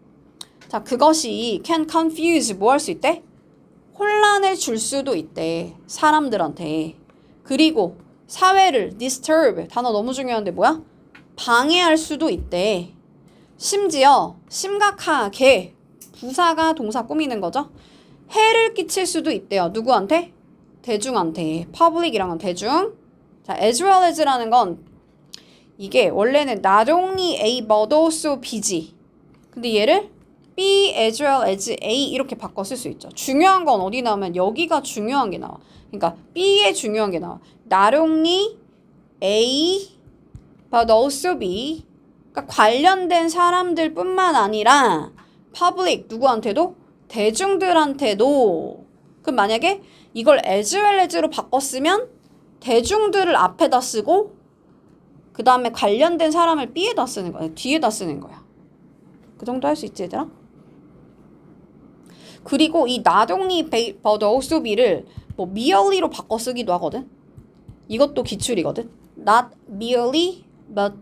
자, 그것이 can confuse 뭐 할 수 있대? 혼란을 줄 수도 있대. 사람들한테. 그리고 사회를 disturb 단어 너무 중요한데 뭐야? 방해할 수도 있대. 심지어 심각하게 부사가 동사 꾸미는 거죠. 해를 끼칠 수도 있대요. 누구한테? 대중한테. public이랑은 대중. 자, as well as라는 건 이게 원래는 not only A but also B지. 근데 얘를 B as well as A 이렇게 바꿔 쓸 수 있죠. 중요한 건 어디 나오면 여기가 중요한 게 나와. 그러니까 B에 중요한 게 나와. Not only A but also B. 그러니까 관련된 사람들 뿐만 아니라 public 누구한테도? 대중들한테도. 그럼 만약에 이걸 as well as로 바꿨으면 대중들을 앞에다 쓰고 그 다음에 관련된 사람을 B에다 쓰는 거야. 뒤에다 쓰는 거야. 그 정도 할 수 있지 얘들아? 그리고 이 not only but also B를 뭐 merely로 바꿔 쓰기도 하거든. 이것도 기출이거든. Not merely but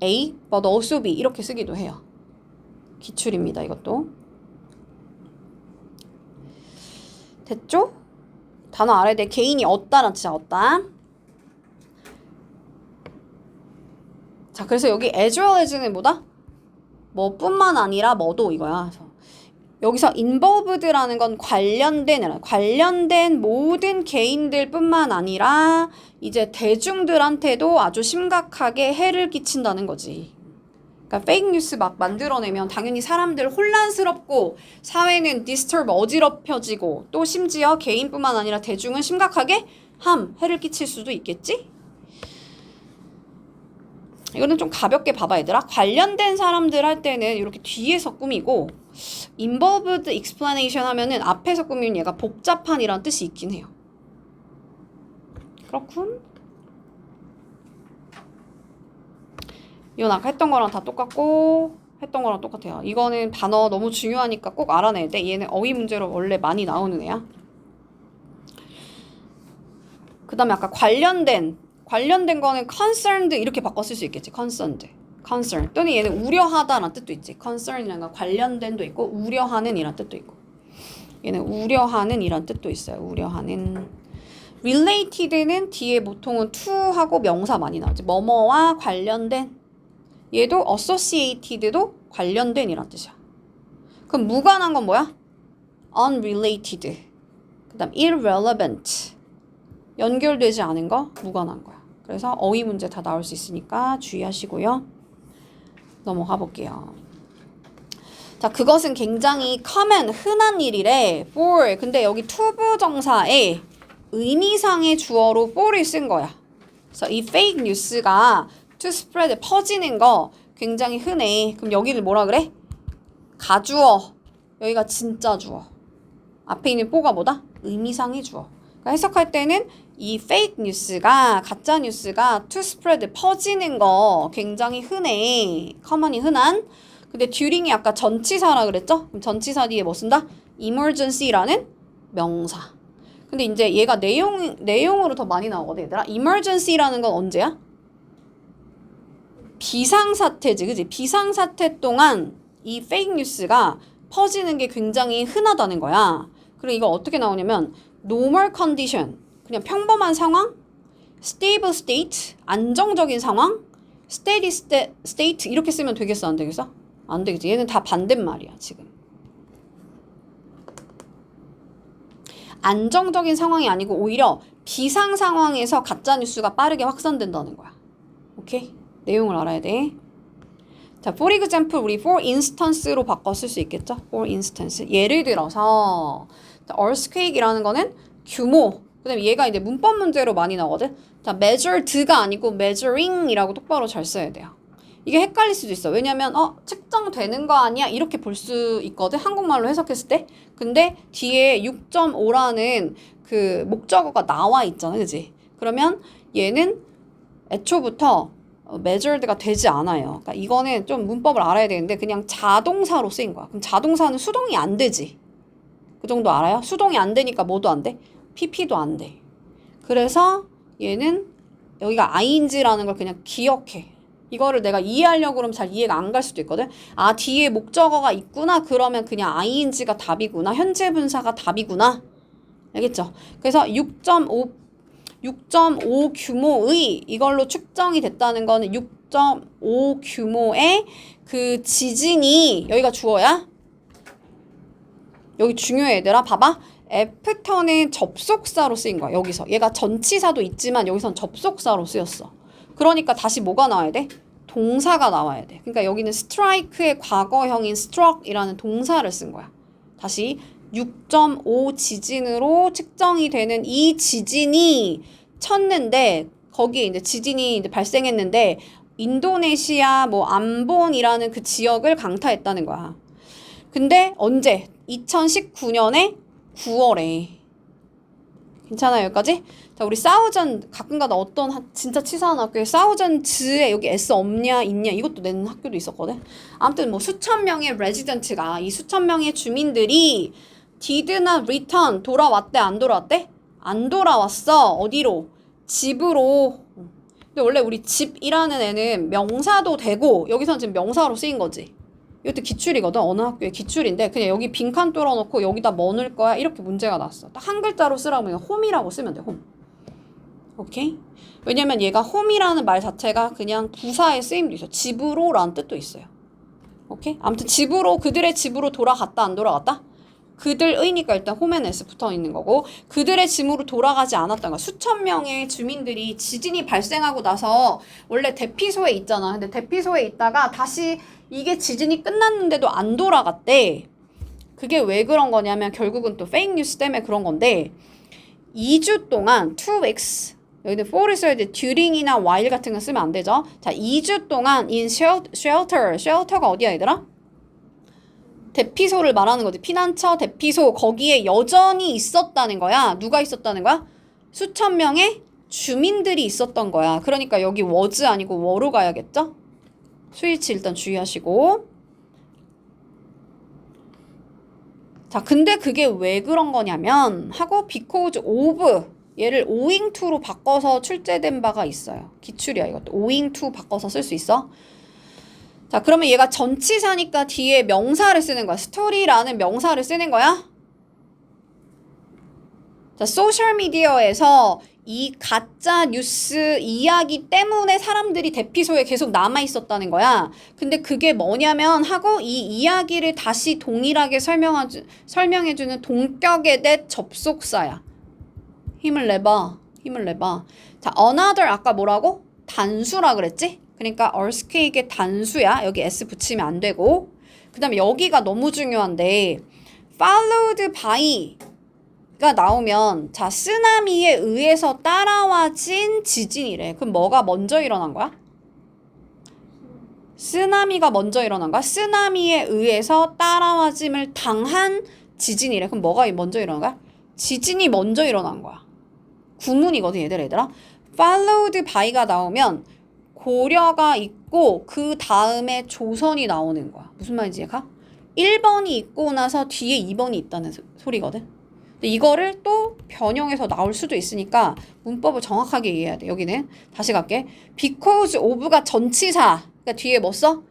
A but also B 이렇게 쓰기도 해요. 기출입니다. 이것도. 됐죠? 단어 알아야 돼. 개인이 얻다는 진짜 얻다. 자, 그래서 여기 as well as는 뭐다? 뭐뿐만 아니라 뭐도 이거야. 여기서 involved라는 건 관련된 모든 개인들뿐만 아니라 이제 대중들한테도 아주 심각하게 해를 끼친다는 거지. 그러니까 페이크 뉴스 막 만들어내면 당연히 사람들 혼란스럽고 사회는 disturb 어지럽혀지고 또 심지어 개인뿐만 아니라 대중은 심각하게 해를 끼칠 수도 있겠지? 이거는 좀 가볍게 봐봐 얘들아. 관련된 사람들 할 때는 이렇게 뒤에서 꾸미고 involved explanation 하면은 앞에서 꾸미면 얘가 복잡한이란 뜻이 있긴 해요. 그렇군. 이건 아까 했던 거랑 다 똑같고 했던 거랑 똑같아요. 이거는 단어 너무 중요하니까 꼭 알아내야 돼. 얘는 어휘 문제로 원래 많이 나오는 애야. 그 다음에 아까 관련된 거는 concerned 이렇게 바꿔 쓸 수 있겠지. concern 또는 얘는 우려하다라는 뜻도 있지. concern이라는 건 관련된도 있고 우려하는 이란 뜻도 있고 얘는 우려하는 이란 뜻도 있어요. 우려하는. related는 뒤에 보통은 to하고 명사 많이 나오지. 뭐뭐와 관련된. 얘도 associated도 관련된 이란 뜻이야. 그럼 무관한 건 뭐야? unrelated. 그 다음 irrelevant. 연결되지 않은 거 무관한 거야. 그래서 어휘 문제 다 나올 수 있으니까 주의하시고요. 넘어가 볼게요. 자, 그것은 굉장히 common, 흔한 일이래. for. 근데 여기 투부정사에 의미상의 주어로 for을 쓴 거야. 그래서 이 fake news가 to spread, 퍼지는 거 굉장히 흔해. 그럼 여기를 뭐라 그래? 가주어. 여기가 진짜 주어. 앞에 있는 for가 뭐다? 의미상의 주어. 그러니까 해석할 때는 이 fake news가, 가짜 뉴스가 to spread, 퍼지는 거 굉장히 흔해. common이 흔한. 근데 during이 아까 전치사라 그랬죠? 그럼 전치사 뒤에 뭐 쓴다? emergency라는 명사. 근데 이제 얘가 내용으로 더 많이 나오거든, 얘들아. emergency라는 건 언제야? 비상사태지, 그지? 비상사태 동안 이 fake news가 퍼지는 게 굉장히 흔하다는 거야. 그리고 이거 어떻게 나오냐면 normal condition, 그냥 평범한 상황, stable state, 안정적인 상황, steady state 이렇게 쓰면 되겠어, 안 되겠어? 안 되겠지. 얘는 다 반대말이야, 지금. 안정적인 상황이 아니고 오히려 비상 상황에서 가짜 뉴스가 빠르게 확산된다는 거야. 오케이? 내용을 알아야 돼. 자, for example, 우리 for instance로 바꿔 쓸 수 있겠죠? for instance. 예를 들어서 earthquake이라는 거는 규모. 그다음에 얘가 이제 문법 문제로 많이 나오거든. 자, measured가 아니고 measuring이라고 똑바로 잘 써야 돼요. 이게 헷갈릴 수도 있어. 왜냐면 측정되는 거 아니야? 이렇게 볼 수 있거든. 한국말로 해석했을 때. 근데 뒤에 6.5라는 그 목적어가 나와 있잖아. 그지? 그러면 얘는 애초부터 measured가 되지 않아요. 그러니까 이거는 좀 문법을 알아야 되는데 그냥 자동사로 쓰인 거야. 그럼 자동사는 수동이 안 되지. 그 정도 알아요? 수동이 안 되니까 뭐도 안 돼? PP도 안 돼. 그래서 얘는 여기가 ing라는 걸 그냥 기억해. 이거를 내가 이해하려고 그러면 잘 이해가 안 갈 수도 있거든. 아, 뒤에 목적어가 있구나. 그러면 그냥 ing가 답이구나. 현재 분사가 답이구나. 알겠죠? 그래서 6.5 규모의 이걸로 측정이 됐다는 거는 6.5 규모의 그 지진이 여기가 주어야. 여기 중요해 얘들아. 봐봐. 애프터는 접속사로 쓰인 거야. 여기서. 얘가 전치사도 있지만 여기선 접속사로 쓰였어. 그러니까 다시 뭐가 나와야 돼? 동사가 나와야 돼. 그러니까 여기는 strike의 과거형인 struck이라는 동사를 쓴 거야. 다시 6.5 지진으로 측정이 되는 이 지진이 쳤는데 거기에 이제 지진이 이제 발생했는데 인도네시아 뭐 암본이라는 그 지역을 강타했다는 거야. 근데 언제? 2019년에 9월에. 괜찮아요, 여기까지? 자, 우리 사우전 가끔가다 어떤 진짜 치사한 학교에 사우전즈에 여기 S 없냐 있냐 이것도 내는 학교도 있었거든. 아무튼 뭐 수천 명의 레지던트가 이 수천 명의 주민들이 did not return 돌아왔대 안 돌아왔대? 안 돌아왔어. 어디로? 집으로. 근데 원래 우리 집이라는 애는 명사도 되고 여기서는 지금 명사로 쓰인 거지. 이것도 기출이거든. 어느 학교의 기출인데 그냥 여기 빈칸 뚫어놓고 여기다 뭐 넣을 거야? 이렇게 문제가 났어. 딱 한 글자로 쓰라고 그냥 홈이라고 쓰면 돼. 홈. 오케이? 왜냐면 얘가 home이라는 말 자체가 그냥 부사의 쓰임도 있어요. 집으로 라는 뜻도 있어요. 오케이? 아무튼 집으로, 그들의 집으로 돌아갔다 안 돌아갔다? 그들의니까 일단 home and s 붙어 있는 거고, 그들의 집으로 돌아가지 않았다는 거야. 수천 명의 주민들이 지진이 발생하고 나서 원래 대피소에 있잖아. 근데 대피소에 있다가 다시 이게 지진이 끝났는데도 안 돌아갔대. 그게 왜 그런 거냐면 결국은 또 페이크 뉴스 때문에 그런 건데, 2주 동안 2weeks, 여기는 for를 써야 돼. during이나 while 같은 거 쓰면 안 되죠. 자, 2주 동안 in shelter가 어디야 얘들아? 대피소를 말하는 거지. 피난처, 대피소, 거기에 여전히 있었다는 거야. 누가 있었다는 거야? 수천 명의 주민들이 있었던 거야. 그러니까 여기 was 아니고 were로 가야겠죠? 스위치 일단 주의하시고. 자, 근데 그게 왜 그런 거냐면 하고 because of 얘를 owing to로 바꿔서 출제된 바가 있어요. 기출이야 이것도. owing to 바꿔서 쓸 수 있어. 자, 그러면 얘가 전치사니까 뒤에 명사를 쓰는 거야. 스토리라는 명사를 쓰는 거야. 자, 소셜미디어에서 이 가짜 뉴스 이야기 때문에 사람들이 대피소에 계속 남아 있었다는 거야. 근데 그게 뭐냐면 하고 이 이야기를 다시 동일하게 설명해주는 동격에 대해 접속사야. 힘을 내봐. 힘을 내봐. 자, another 아까 뭐라고? 단수라 그랬지? 그러니까 earthquake의 단수야. 여기 s 붙이면 안 되고. 그 다음에 여기가 너무 중요한데 followed by가 나오면 자, 쓰나미에 의해서 따라와진 지진이래. 그럼 뭐가 먼저 일어난 거야? 쓰나미가 먼저 일어난 거야? 쓰나미에 의해서 따라와짐을 당한 지진이래. 그럼 뭐가 먼저 일어난 거야? 지진이 먼저 일어난 거야. 구문이거든 얘들아. followed by가 나오면 고려가 있고 그 다음에 조선이 나오는 거야. 무슨 말인지 이해가? 1번이 있고 나서 뒤에 2번이 있다는 소리거든. 근데 이거를 또 변형해서 나올 수도 있으니까 문법을 정확하게 이해해야 돼. 여기는 다시 갈게. because of가 전치사. 그러니까 뒤에 뭐 써?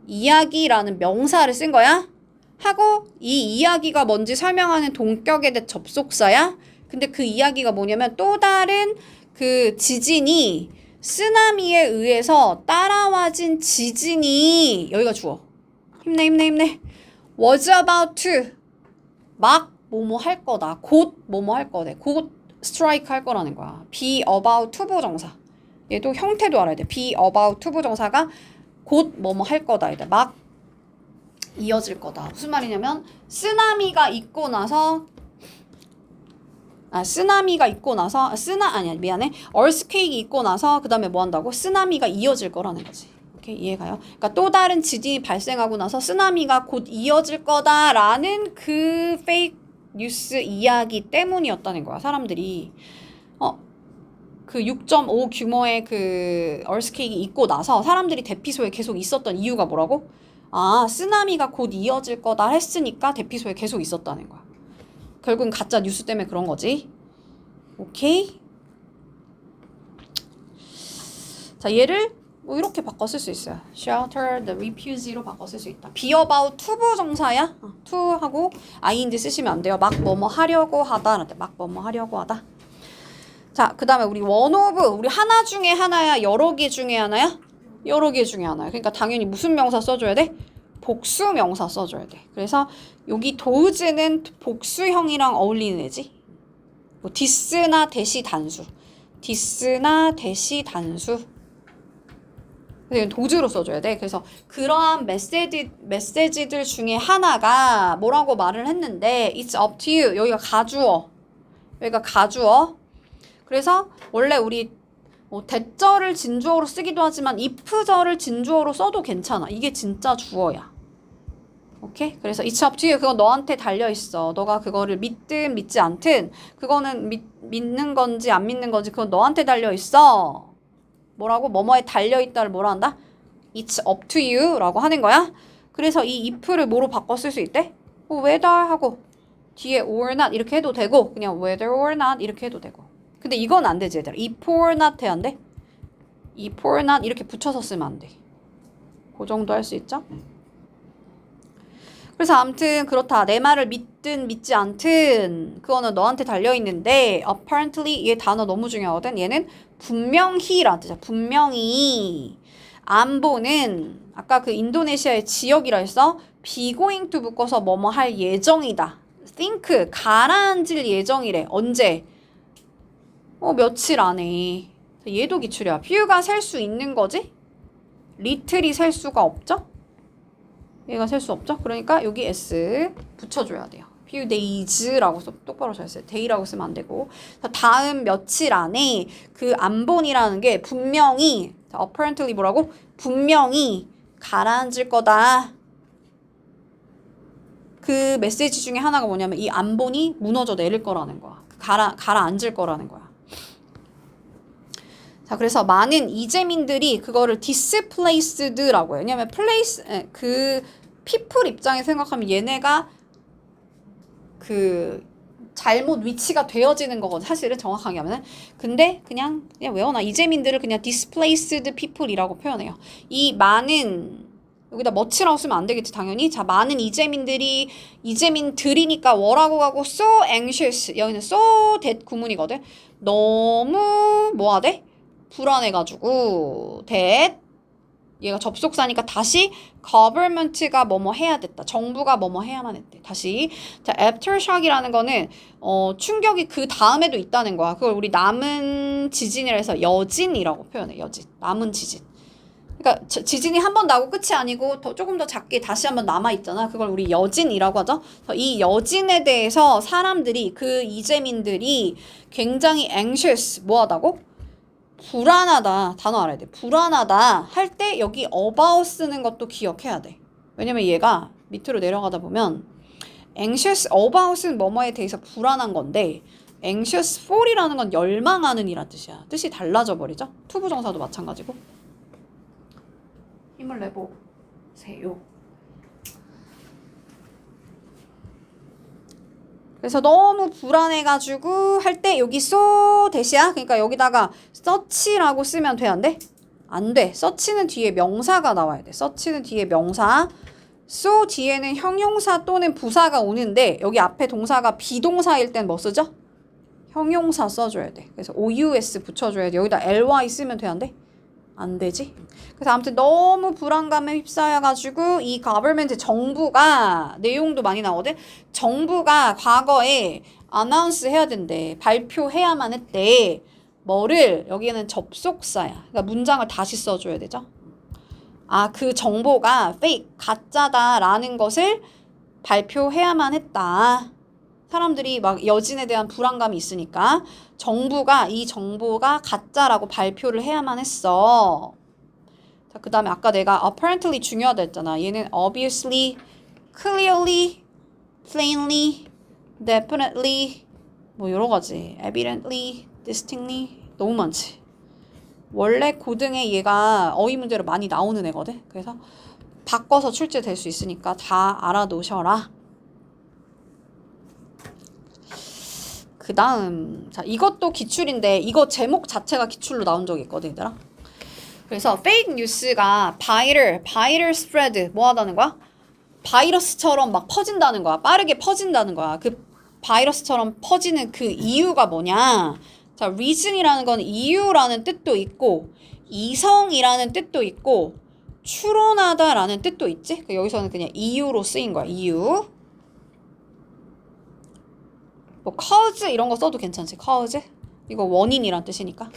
이야기라는 명사를 쓴 거야. 하고 이 이야기가 뭔지 설명하는 동격에 대해 접속사야. 근데 그 이야기가 뭐냐면 또 다른 그 지진이 쓰나미에 의해서 따라와진 지진이 여기가 주어. 힘내. was about to 막 뭐뭐 할 거다. 곧 뭐뭐 할 거다. 곧 strike 할 거라는 거야. be about to 부정사. 얘도 형태도 알아야 돼. be about to 부정사가 곧 뭐뭐 할 거다. 막 이어질 거다. 무슨 말이냐면 쓰나미가 있고 나서 earthquake이 있고 나서 그 다음에 뭐 한다고? 쓰나미가 이어질 거라는 거지. 오케이, 이해가요? 그러니까 또 다른 지진이 발생하고 나서 쓰나미가 곧 이어질 거다라는 그 페이크 뉴스 이야기 때문이었다는 거야. 사람들이 그 6.5 규모의 그 earthquake이 있고 나서 사람들이 대피소에 계속 있었던 이유가 뭐라고? 아, 쓰나미가 곧 이어질 거다 했으니까 대피소에 계속 있었다는 거야. 결국은 가짜 뉴스 때문에 그런 거지. 오케이? 자, 얘를 뭐 이렇게 바꿔 쓸 수 있어요. shelter the refugee로 바꿔 쓸 수 있다. be about to 부정사야. to 하고 ing 쓰시면 안 돼요. 막 뭐뭐 하려고 하다. 막 뭐뭐 하려고 하다. 자, 그 다음에 우리 one of, 우리 하나 중에 하나야? 여러 개 중에 하나야? 여러 개 중에 하나야. 그러니까 당연히 무슨 명사 써줘야 돼? 복수 명사 써줘야 돼. 그래서 여기 도즈는 복수형이랑 어울리는 애지. 뭐 this나 대시 단수. this나 대시 단수. 도즈로 써줘야 돼. 그래서 그러한 메시지들 중에 하나가 뭐라고 말을 했는데 it's up to you. 여기가 가주어. 여기가 가주어. 그래서 원래 우리 대절을 진주어로 쓰기도 하지만 if절을 진주어로 써도 괜찮아. 이게 진짜 주어야. 오케이? 그래서 it's up to you. 그건 너한테 달려있어. 너가 그거를 믿든 믿지 않든 그거는 믿는 건지 안 믿는 건지 그건 너한테 달려있어. 뭐라고? 뭐뭐에 달려있다를 뭐라 한다? It's up to you 라고 하는 거야. 그래서 이 if를 뭐로 바꿔 쓸 수 있대? whether 하고 뒤에 or not 이렇게 해도 되고 그냥 whether or not 이렇게 해도 되고. 근데 이건 안 되지 얘들아. if or not 해야 안 돼? if or not 이렇게 붙여서 쓰면 안 돼. 그 정도 할 수 있죠? 그래서 아무튼 그렇다. 내 말을 믿든 믿지 않든 그거는 너한테 달려있는데 apparently 얘 단어 너무 중요하거든. 얘는 분명히라는 뜻이야. 분명히 안보는 아까 그 인도네시아의 지역이라 했어. be going to 묶어서 뭐뭐 할 예정이다. think 가라앉을 예정이래. 언제? 며칠 안에. 얘도 기출이야. few가 셀 수 있는 거지? little이 셀 수가 없죠? 얘가 셀 수 없죠? 그러니까 여기 s 붙여줘야 돼요. few days라고 똑바로 잘 써요. day라고 쓰면 안 되고. 다음 며칠 안에 그 안본이라는 게 분명히 apparently 뭐라고? 분명히 가라앉을 거다. 그 메시지 중에 하나가 뭐냐면 이 안본이 무너져 내릴 거라는 거야. 가라앉을 거라는 거야. 자, 그래서 많은 이재민들이 그거를 displaced라고 해요. 왜냐면 그 people 입장에 생각하면 얘네가 그 잘못 위치가 되어지는 거거든. 사실은 정확하게 하면은. 근데 그냥 외워놔. 이재민들을 그냥 displaced people이라고 표현해요. 이 많은 여기다 much라고 쓰면 안 되겠지 당연히. 자, 많은 이재민들이니까 뭐라고 가고 so anxious. 여기는 so that 구문이거든. 너무 뭐하대? 불안해가지고 that 얘가 접속사니까 다시 government가 뭐뭐 해야 됐다. 정부가 뭐뭐 해야만 했대. 다시. 자, aftershock이라는 거는 충격이 그 다음에도 있다는 거야. 그걸 우리 남은 지진이라 해서 여진이라고 표현해. 여진. 남은 지진. 그러니까 지진이 한 번 나고 끝이 아니고 조금 더 작게 다시 한 번 남아있잖아. 그걸 우리 여진이라고 하죠. 이 여진에 대해서 사람들이 그 이재민들이 굉장히 anxious 뭐하다고? 불안하다. 단어 알아야 돼. 불안하다 할 때 여기 about 쓰는 것도 기억해야 돼. 왜냐면 얘가 밑으로 내려가다 보면 anxious about은 뭐뭐에 대해서 불안한 건데 anxious for이라는 건 열망하는 이란 뜻이야. 뜻이 달라져 버리죠. 투부정사도 마찬가지고. 힘을 내보세요. 그래서 너무 불안해가지고 할 때 여기 so 대시야. 그러니까 여기다가 search라고 쓰면 돼, 안 돼? 안 돼. search는 뒤에 명사가 나와야 돼. search는 뒤에 명사. so 뒤에는 형용사 또는 부사가 오는데 여기 앞에 동사가 비동사일 땐 뭐 쓰죠? 형용사 써줘야 돼. 그래서 OUS 붙여줘야 돼. 여기다 LY 쓰면 돼, 안 돼? 안 되지? 그래서 아무튼 너무 불안감에 휩싸여가지고 이 government 정부가 내용도 많이 나오거든. 정부가 과거에 announce 해야 된대. 발표해야만 했대. 뭐를? 여기는 접속사야. 그러니까 문장을 다시 써줘야 되죠. 그 정보가 fake, 가짜다라는 것을 발표해야만 했다. 사람들이 막 여진에 대한 불안감이 있으니까 정부가 이 정보가 가짜라고 발표를 해야만 했어. 자, 그 다음에 아까 내가 apparently 중요하다 했잖아. 얘는 obviously, clearly, plainly, definitely 뭐 여러 가지. evidently, distinctly 너무 많지. 원래 고등에 얘가 어휘 문제로 많이 나오는 애거든. 그래서 바꿔서 출제될 수 있으니까 다 알아놓으셔라. 그 다음 자 이것도 기출인데 이거 제목 자체가 기출로 나온 적이 있거든 얘들아. 그래서 fake news가 viral spread 뭐 하다는 거야? 바이러스처럼 막 퍼진다는 거야. 빠르게 퍼진다는 거야. 그 바이러스처럼 퍼지는 그 이유가 뭐냐? 자, reason이라는 건 이유라는 뜻도 있고 이성이라는 뜻도 있고 추론하다라는 뜻도 있지? 여기서는 그냥 이유로 쓰인 거야. 이유. 뭐 cause 이런 거 써도 괜찮지. cause. 이거 원인이란 뜻이니까.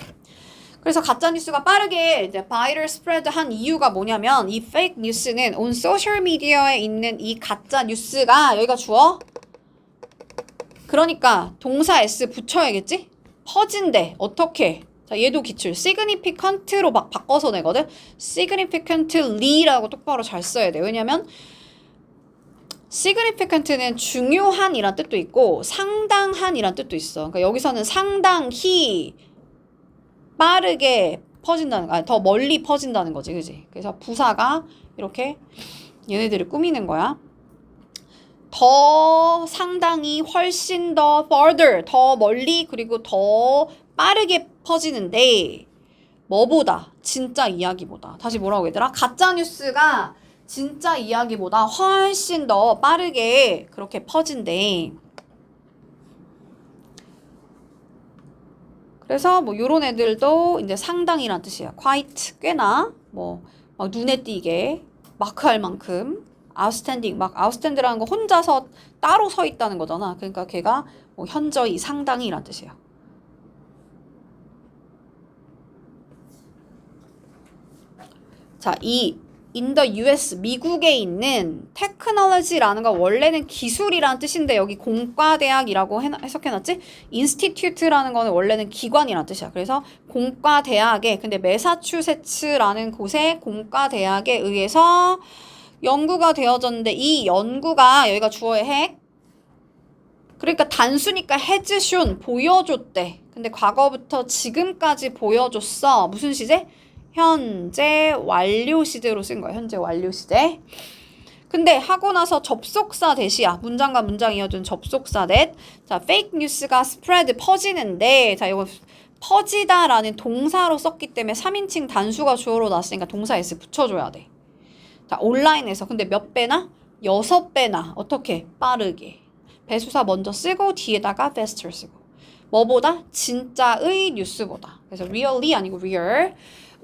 그래서 가짜뉴스가 빠르게 이제 viral spread 한 이유가 뭐냐면 이 fake news는 on social media에 있는 이 가짜 뉴스가 여기가 주어. 그러니까 동사 s 붙여야겠지? 퍼진대. 어떻게? 자, 얘도 기출. significant로 막 바꿔서 내거든. significantly라고 똑바로 잘 써야 돼. 왜냐면 significant는 중요한이란 뜻도 있고 상당한이란 뜻도 있어. 그러니까 여기서는 상당히 빠르게 퍼진다는 거, 더 멀리 퍼진다는 거지, 그지? 그래서 부사가 이렇게 얘네들을 꾸미는 거야. 더 상당히 훨씬 더 further 더 멀리 그리고 더 빠르게 퍼지는데 뭐보다 진짜 이야기보다 다시 뭐라고 얘들아? 가짜 뉴스가 진짜 이야기보다 훨씬 더 빠르게 그렇게 퍼진대. 그래서 뭐 요런 애들도 이제 상당히란 뜻이야. quite 꽤나 뭐 막 눈에 띄게 마크할 만큼 outstanding 막 outstand라는 거 혼자서 따로 서 있다는 거잖아. 그러니까 걔가 뭐 현저히 상당히란 뜻이야. 자, 이 in the US 미국에 있는 technology라는 거 원래는 기술이란 뜻인데 여기 공과대학이라고 해석해놨지? institute라는 거는 원래는 기관이란 뜻이야. 그래서 공과대학에 근데 매사추세츠라는 곳의 공과대학에 의해서 연구가 되어졌는데 이 연구가 여기가 주어의 핵 그러니까 단수니까 has shown 보여줬대. 근데 과거부터 지금까지 보여줬어. 무슨 시제? 현재 완료 시제로 쓴 거야. 현재 완료 시제. 근데 하고 나서 접속사 대시야. 문장과 문장 이어준 접속사 that. 자, fake news가 spread 퍼지는데 자, 이거 퍼지다라는 동사로 썼기 때문에 3인칭 단수가 주어로 나왔으니까 동사 s 붙여줘야 돼. 자, 온라인에서 근데 몇 배나? 6배나 어떻게? 빠르게. 배수사 먼저 쓰고 뒤에다가 faster 쓰고. 뭐보다? 진짜의 뉴스보다. 그래서 really 아니고 real.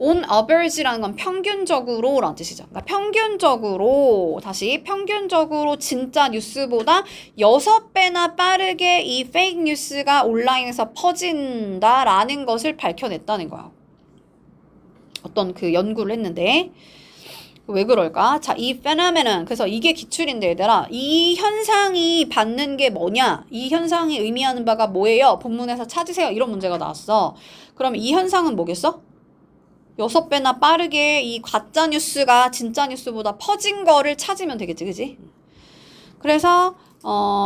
on average라는 건 평균적으로 라는 뜻이죠. 그러니까 평균적으로 다시 평균적으로 진짜 뉴스보다 6배나 빠르게 이 fake 뉴스가 온라인에서 퍼진다라는 것을 밝혀냈다는 거야. 어떤 그 연구를 했는데 왜 그럴까? 자, 이 phenomenon 그래서 이게 기출인데 얘들아 이 현상이 받는 게 뭐냐? 이 현상이 의미하는 바가 뭐예요? 본문에서 찾으세요. 이런 문제가 나왔어. 그럼 이 현상은 뭐겠어? 6배나 빠르게 이 가짜 뉴스가 진짜 뉴스보다 퍼진 거를 찾으면 되겠지, 그지? 그래서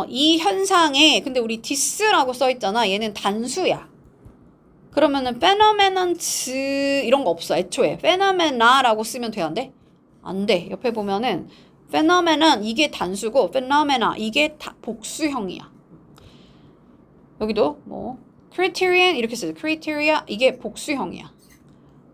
이 현상에 근데 우리 this라고 써 있잖아. 얘는 단수야. 그러면은 phenomenons 이런 거 없어. 애초에 phenomena라고 쓰면 돼, 안 돼? 안 돼. 옆에 보면은 phenomenon 이게 단수고 phenomena 이게 다 복수형이야. 여기도 뭐 criterion 이렇게 쓰죠. criteria 이게 복수형이야.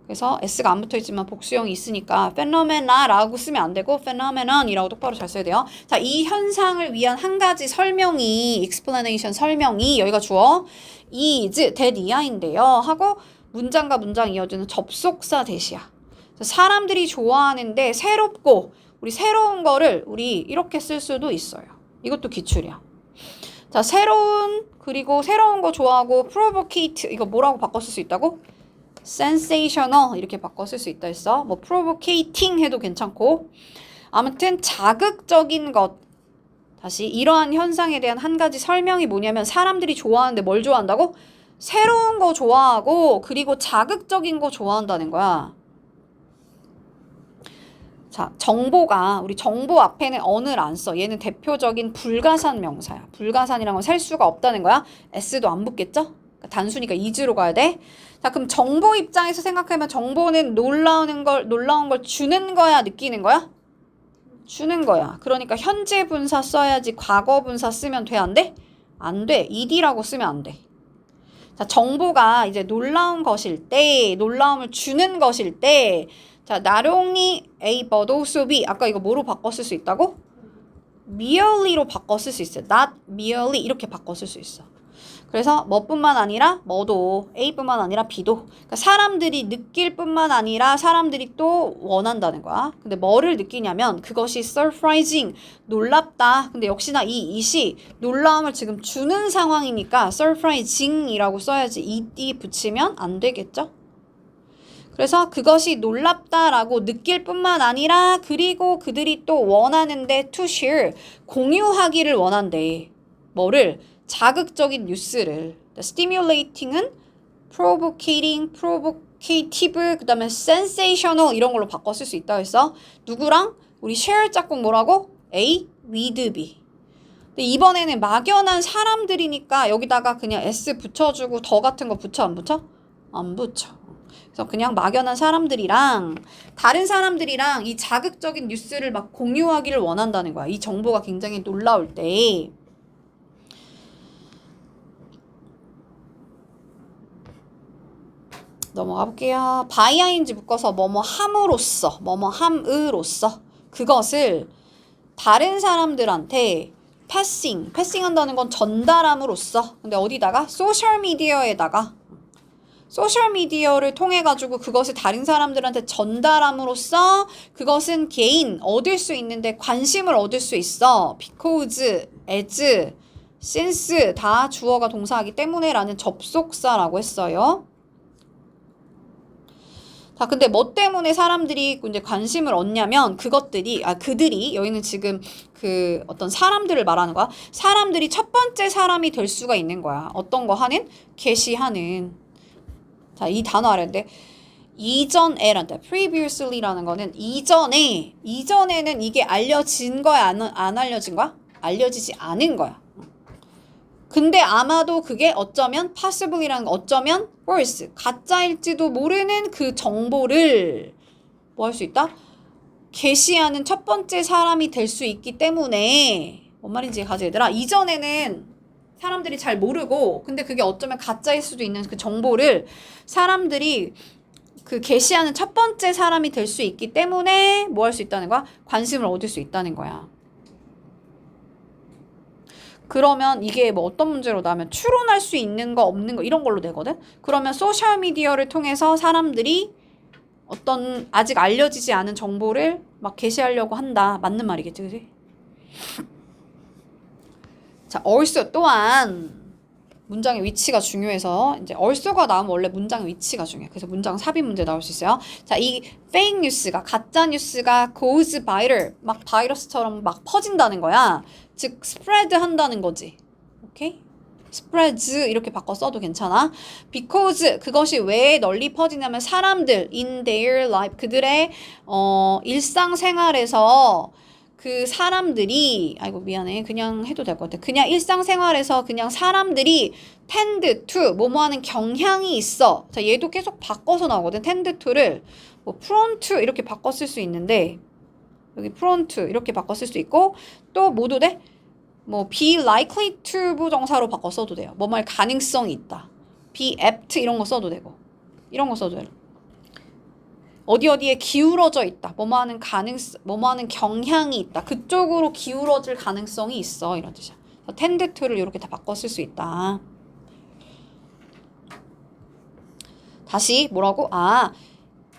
그래서 S가 안 붙어있지만 복수형이 있으니까 phenomena라고 쓰면 안 되고 phenomenon이라고 똑바로 잘 써야 돼요. 자, 이 현상을 위한 한 가지 설명이 explanation 설명이 여기가 주어 is, that, 이하인데요. 하고 문장과 문장 이어주는 접속사 대시야. 사람들이 좋아하는데 새롭고 우리 새로운 거를 우리 이렇게 쓸 수도 있어요. 이것도 기출이야. 자, 그리고 새로운 거 좋아하고 provocate 이거 뭐라고 바꿔 쓸 수 있다고? sensational 이렇게 바꿔 쓸 수 있다 했어. 뭐 provocating 해도 괜찮고 아무튼 자극적인 것 다시 이러한 현상에 대한 한 가지 설명이 뭐냐면 사람들이 좋아하는데 뭘 좋아한다고? 새로운 거 좋아하고 그리고 자극적인 거 좋아한다는 거야. 자, 정보가 우리 정보 앞에는 on을 안 써. 얘는 대표적인 불가산 명사야. 불가산이란 건 셀 수가 없다는 거야. s도 안 붙겠죠? 단수니까 is로 가야 돼. 자, 그럼 정보 입장에서 생각하면 정보는 놀라운 걸 주는 거야, 느끼는 거야? 주는 거야. 그러니까 현재 분사 써야지 과거 분사 쓰면 돼, 안 돼? 안 돼. ed라고 쓰면 안 돼. 자, 정보가 이제 놀라운 것일 때, 놀라움을 주는 것일 때, 자, not only A but also B. 아까 이거 뭐로 바꿔 쓸 수 있다고? merely로 바꿔 쓸 수 있어요. not merely 이렇게 바꿔 쓸 수 있어. 그래서 뭐뿐만 아니라 뭐도 A뿐만 아니라 B도 그러니까 사람들이 느낄 뿐만 아니라 사람들이 또 원한다는 거야. 근데 뭐를 느끼냐면 그것이 surprising 놀랍다. 근데 역시나 이 it이 놀라움을 지금 주는 상황이니까 surprising이라고 써야지 ed 붙이면 안 되겠죠? 그래서 그것이 놀랍다라고 느낄 뿐만 아니라 그리고 그들이 또 원하는데 to share 공유하기를 원한대. 뭐를? 자극적인 뉴스를. stimulating은 provocating, provocative, 그 다음에 sensational 이런 걸로 바꿔 쓸 수 있다고 했어. 누구랑? 우리 share 짝꿍 뭐라고? A with B. 근데 이번에는 막연한 사람들이니까 여기다가 그냥 S 붙여주고 더 같은 거 붙여 안 붙여? 안 붙여. 그래서 그냥 막연한 사람들이랑 다른 사람들이랑 이 자극적인 뉴스를 막 공유하기를 원한다는 거야. 이 정보가 굉장히 놀라울 때. 넘어가 볼게요. by ing 묶어서 뭐뭐 함으로써, 뭐뭐 함으로써. 그것을 다른 사람들한테 패싱 한다는 건 전달함으로써 근데 어디다가? 소셜미디어를 통해 가지고 그것을 다른 사람들한테 전달함으로써 그것은 개인 얻을 수 있는데 관심을 얻을 수 있어. because, as, since 다 주어가 동사하기 때문에 라는 접속사라고 했어요. 자, 근데 뭐 때문에 사람들이 이제 관심을 얻냐면 그들이 여기는 지금 그 어떤 사람들을 말하는 거야. 사람들이 첫 번째 사람이 될 수가 있는 거야. 어떤 거 하는? 게시하는. 자, 이 단어 알았는데 이전에란다. previously라는 거는 이전에는 이게 알려진 거야, 안 알려진 거야? 알려지지 않은 거야. 근데 아마도 그게 어쩌면 possibly라는 거 어쩌면 false 가짜일지도 모르는 그 정보를 뭐 할 수 있다? 게시하는 첫 번째 사람이 될 수 있기 때문에 뭔 말인지 가지 얘들아. 이전에는 사람들이 잘 모르고 근데 그게 어쩌면 가짜일 수도 있는 그 정보를 사람들이 그 게시하는 첫 번째 사람이 될 수 있기 때문에 뭐 할 수 있다는 거야? 관심을 얻을 수 있다는 거야. 그러면 이게 뭐 어떤 문제로 나오면 추론할 수 있는 거 없는 거 이런 걸로 되거든. 그러면 소셜미디어를 통해서 사람들이 어떤 아직 알려지지 않은 정보를 막 게시하려고 한다. 맞는 말이겠지, 그지? 자, also 또한 문장의 위치가 중요해서 이제 also가 나오면 원래 문장의 위치가 중요해. 그래서 문장 삽입 문제 나올 수 있어요. 자, 이 fake 뉴스가 가짜 뉴스가 goes viral 막 바이러스처럼 막 퍼진다는 거야. 즉 spread 한다는 거지. 오케이? spreads 이렇게 바꿔 써도 괜찮아. because 그것이 왜 널리 퍼지냐면 사람들 in their life 그들의 일상생활에서 그 사람들이 아이고 미안해 그냥 해도 될 것 같아. 그냥 일상생활에서 그냥 사람들이 tend to 뭐뭐 하는 경향이 있어. 자, 얘도 계속 바꿔서 나오거든. tend to를 뭐 prone to 이렇게 바꿔 쓸 수 있는데 여기 prone to 이렇게 바꿔 쓸 수 있고 또 뭐도 돼? 뭐 be likely to 부정사로 바꿔 써도 돼요. 뭐뭐 할 가능성이 있다. be apt 이런 거 써도 되고 이런 거 써도 돼요. 어디에 기울어져 있다. 뭐뭐 하는 경향이 있다. 그쪽으로 기울어질 가능성이 있어. 이런 뜻이야. tend to를 이렇게 다 바꿔 쓸 수 있다. 다시 뭐라고?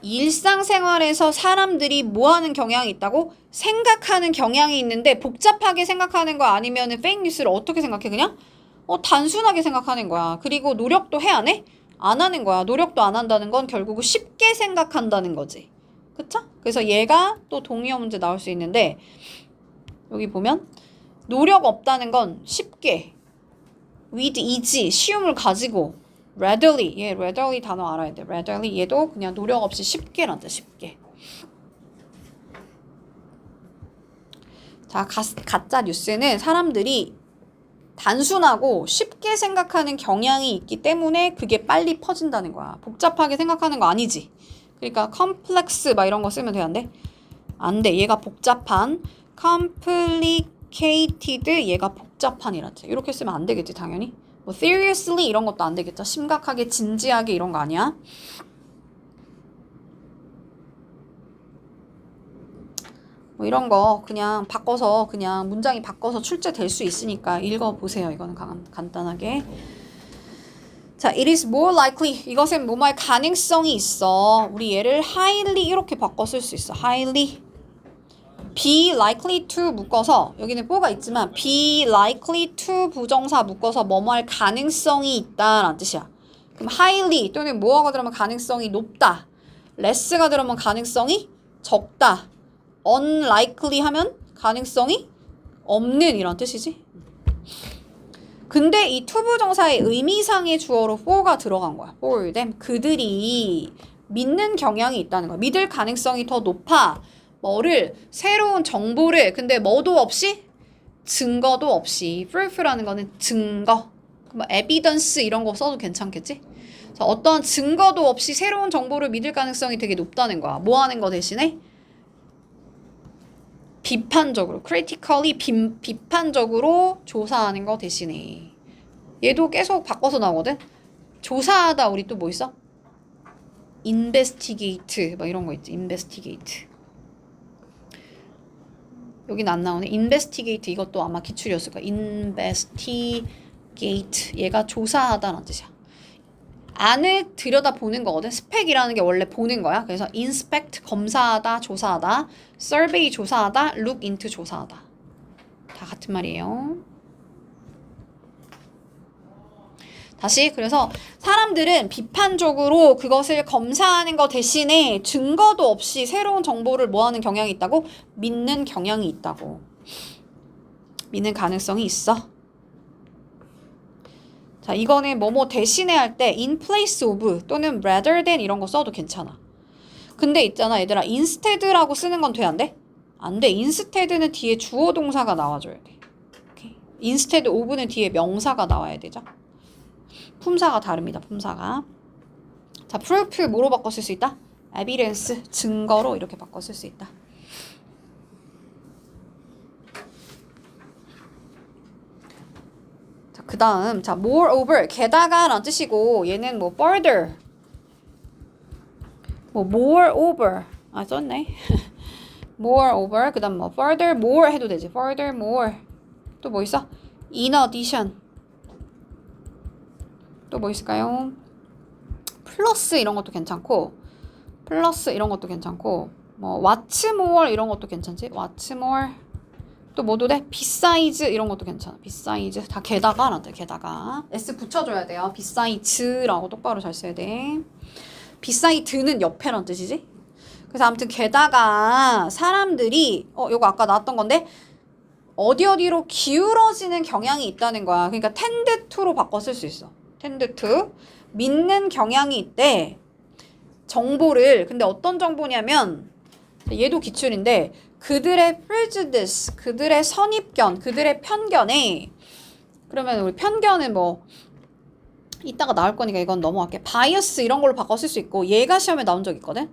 일상생활에서 사람들이 뭐 하는 경향이 있다고? 생각하는 경향이 있는데 복잡하게 생각하는 거 아니면은 fake 뉴스를 어떻게 생각해? 그냥? 단순하게 생각하는 거야. 그리고 노력도 해 안 해? 안 하는 거야. 노력도 안 한다는 건 결국은 쉽게 생각한다는 거지. 그쵸? 그래서 얘가 또 동의어 문제 나올 수 있는데 여기 보면 노력 없다는 건 쉽게 with easy 쉬움을 가지고 readily 얘 readily 단어 알아야 돼. readily 얘도 그냥 노력 없이 쉽게란다. 쉽게. 자, 가짜 뉴스는 사람들이 단순하고 쉽게 생각하는 경향이 있기 때문에 그게 빨리 퍼진다는 거야. 복잡하게 생각하는 거 아니지. 그러니까 complex 막 이런 거 쓰면 돼, 안 돼? 안 돼. 얘가 복잡한 complicated 얘가 복잡한이란지. 이렇게 쓰면 안 되겠지, 당연히. 뭐 seriously 이런 것도 안 되겠죠. 심각하게 진지하게 이런 거 아니야. 뭐 이런 거 그냥 바꿔서 그냥 문장이 바꿔서 출제될 수 있으니까 읽어보세요. 이거는 간단하게. 자, it is more likely. 이것은 뭐뭐할 가능성이 있어. 우리 얘를 highly 이렇게 바꿔 쓸 수 있어. highly. be likely to 묶어서 여기는 뭐가 있지만 be likely to 부정사 묶어서 뭐뭐할 가능성이 있다라는 뜻이야. 그럼 highly 또는 뭐가 들어가면 가능성이 높다. less가 들어가면 가능성이 적다. unlikely 하면 가능성이 없는 이런 뜻이지. 근데 이 to 부정사의 의미상의 주어로 for가 들어간 거야. for them. 그들이 믿는 경향이 있다는 거야. 믿을 가능성이 더 높아. 뭐를 새로운 정보를 근데 뭐도 없이 증거도 없이 proof라는 거는 증거. 뭐 evidence 이런 거 써도 괜찮겠지? 자, 어떤 증거도 없이 새로운 정보를 믿을 가능성이 되게 높다는 거야. 뭐 하는 거 대신에? 비판적으로, critically 비판적으로 조사하는 거 대신에. 얘도 계속 바꿔서 나오거든? 조사하다 우리 또 뭐 있어? investigate 막 이런 거 있지. investigate. 여기는 안 나오네. investigate 이것도 아마 기출이었을 거야. investigate 얘가 조사하다라는 뜻이야. 안을 들여다보는 거거든. 스펙이라는 게 원래 보는 거야. 그래서 inspect 검사하다, 조사하다, survey 조사하다, look into 조사하다. 다 같은 말이에요. 다시 그래서 사람들은 비판적으로 그것을 검사하는 것 대신에 증거도 없이 새로운 정보를 뭐하는 경향이 있다고? 믿는 경향이 있다고. 믿는 가능성이 있어. 자, 이거는 뭐뭐 대신에 할 때 in place of 또는 rather than 이런 거 써도 괜찮아. 근데 있잖아 얘들아, instead라고 쓰는 건 돼 안 돼? 안 돼. instead는 뒤에 주어 동사가 나와줘야 돼. 오케이. instead of는 뒤에 명사가 나와야 되죠. 품사가 다릅니다. 품사가. 자, proof 뭐로 바꿔 쓸 수 있다? evidence 증거로 이렇게 바꿔 쓸 수 있다. 자, 그 다음 자 moreover 게다가 라는 뜻이고 얘는 뭐 further 뭐 moreover 아 썼네. moreover 그 다음 뭐 further more 해도 되지. further more 또 뭐 있어? in addition 또 뭐 있을까요? 플러스 이런 것도 괜찮고 플러스 이런 것도 괜찮고 뭐 what's more 이런 것도 괜찮지? what's more 또 뭐도 돼? besides 이런 것도 괜찮아. besides 다 게다가 라는데 게다가 s 붙여줘야 돼요. besides라고 똑바로 잘 써야 돼. beside는 옆에란 뜻이지. 그래서 아무튼 게다가 사람들이 요거 아까 나왔던 건데 어디로 기울어지는 경향이 있다는 거야. 그러니까 tend to로 바꿔 쓸 수 있어. tend to 믿는 경향이 있대. 정보를. 근데 어떤 정보냐면 얘도 기출인데 그들의 prejudice, 그들의 선입견, 그들의 편견에 그러면 우리 편견은 뭐 이따가 나올 거니까 이건 넘어갈게. bias 이런 걸로 바꿔 쓸 수 있고 얘가 시험에 나온 적 있거든.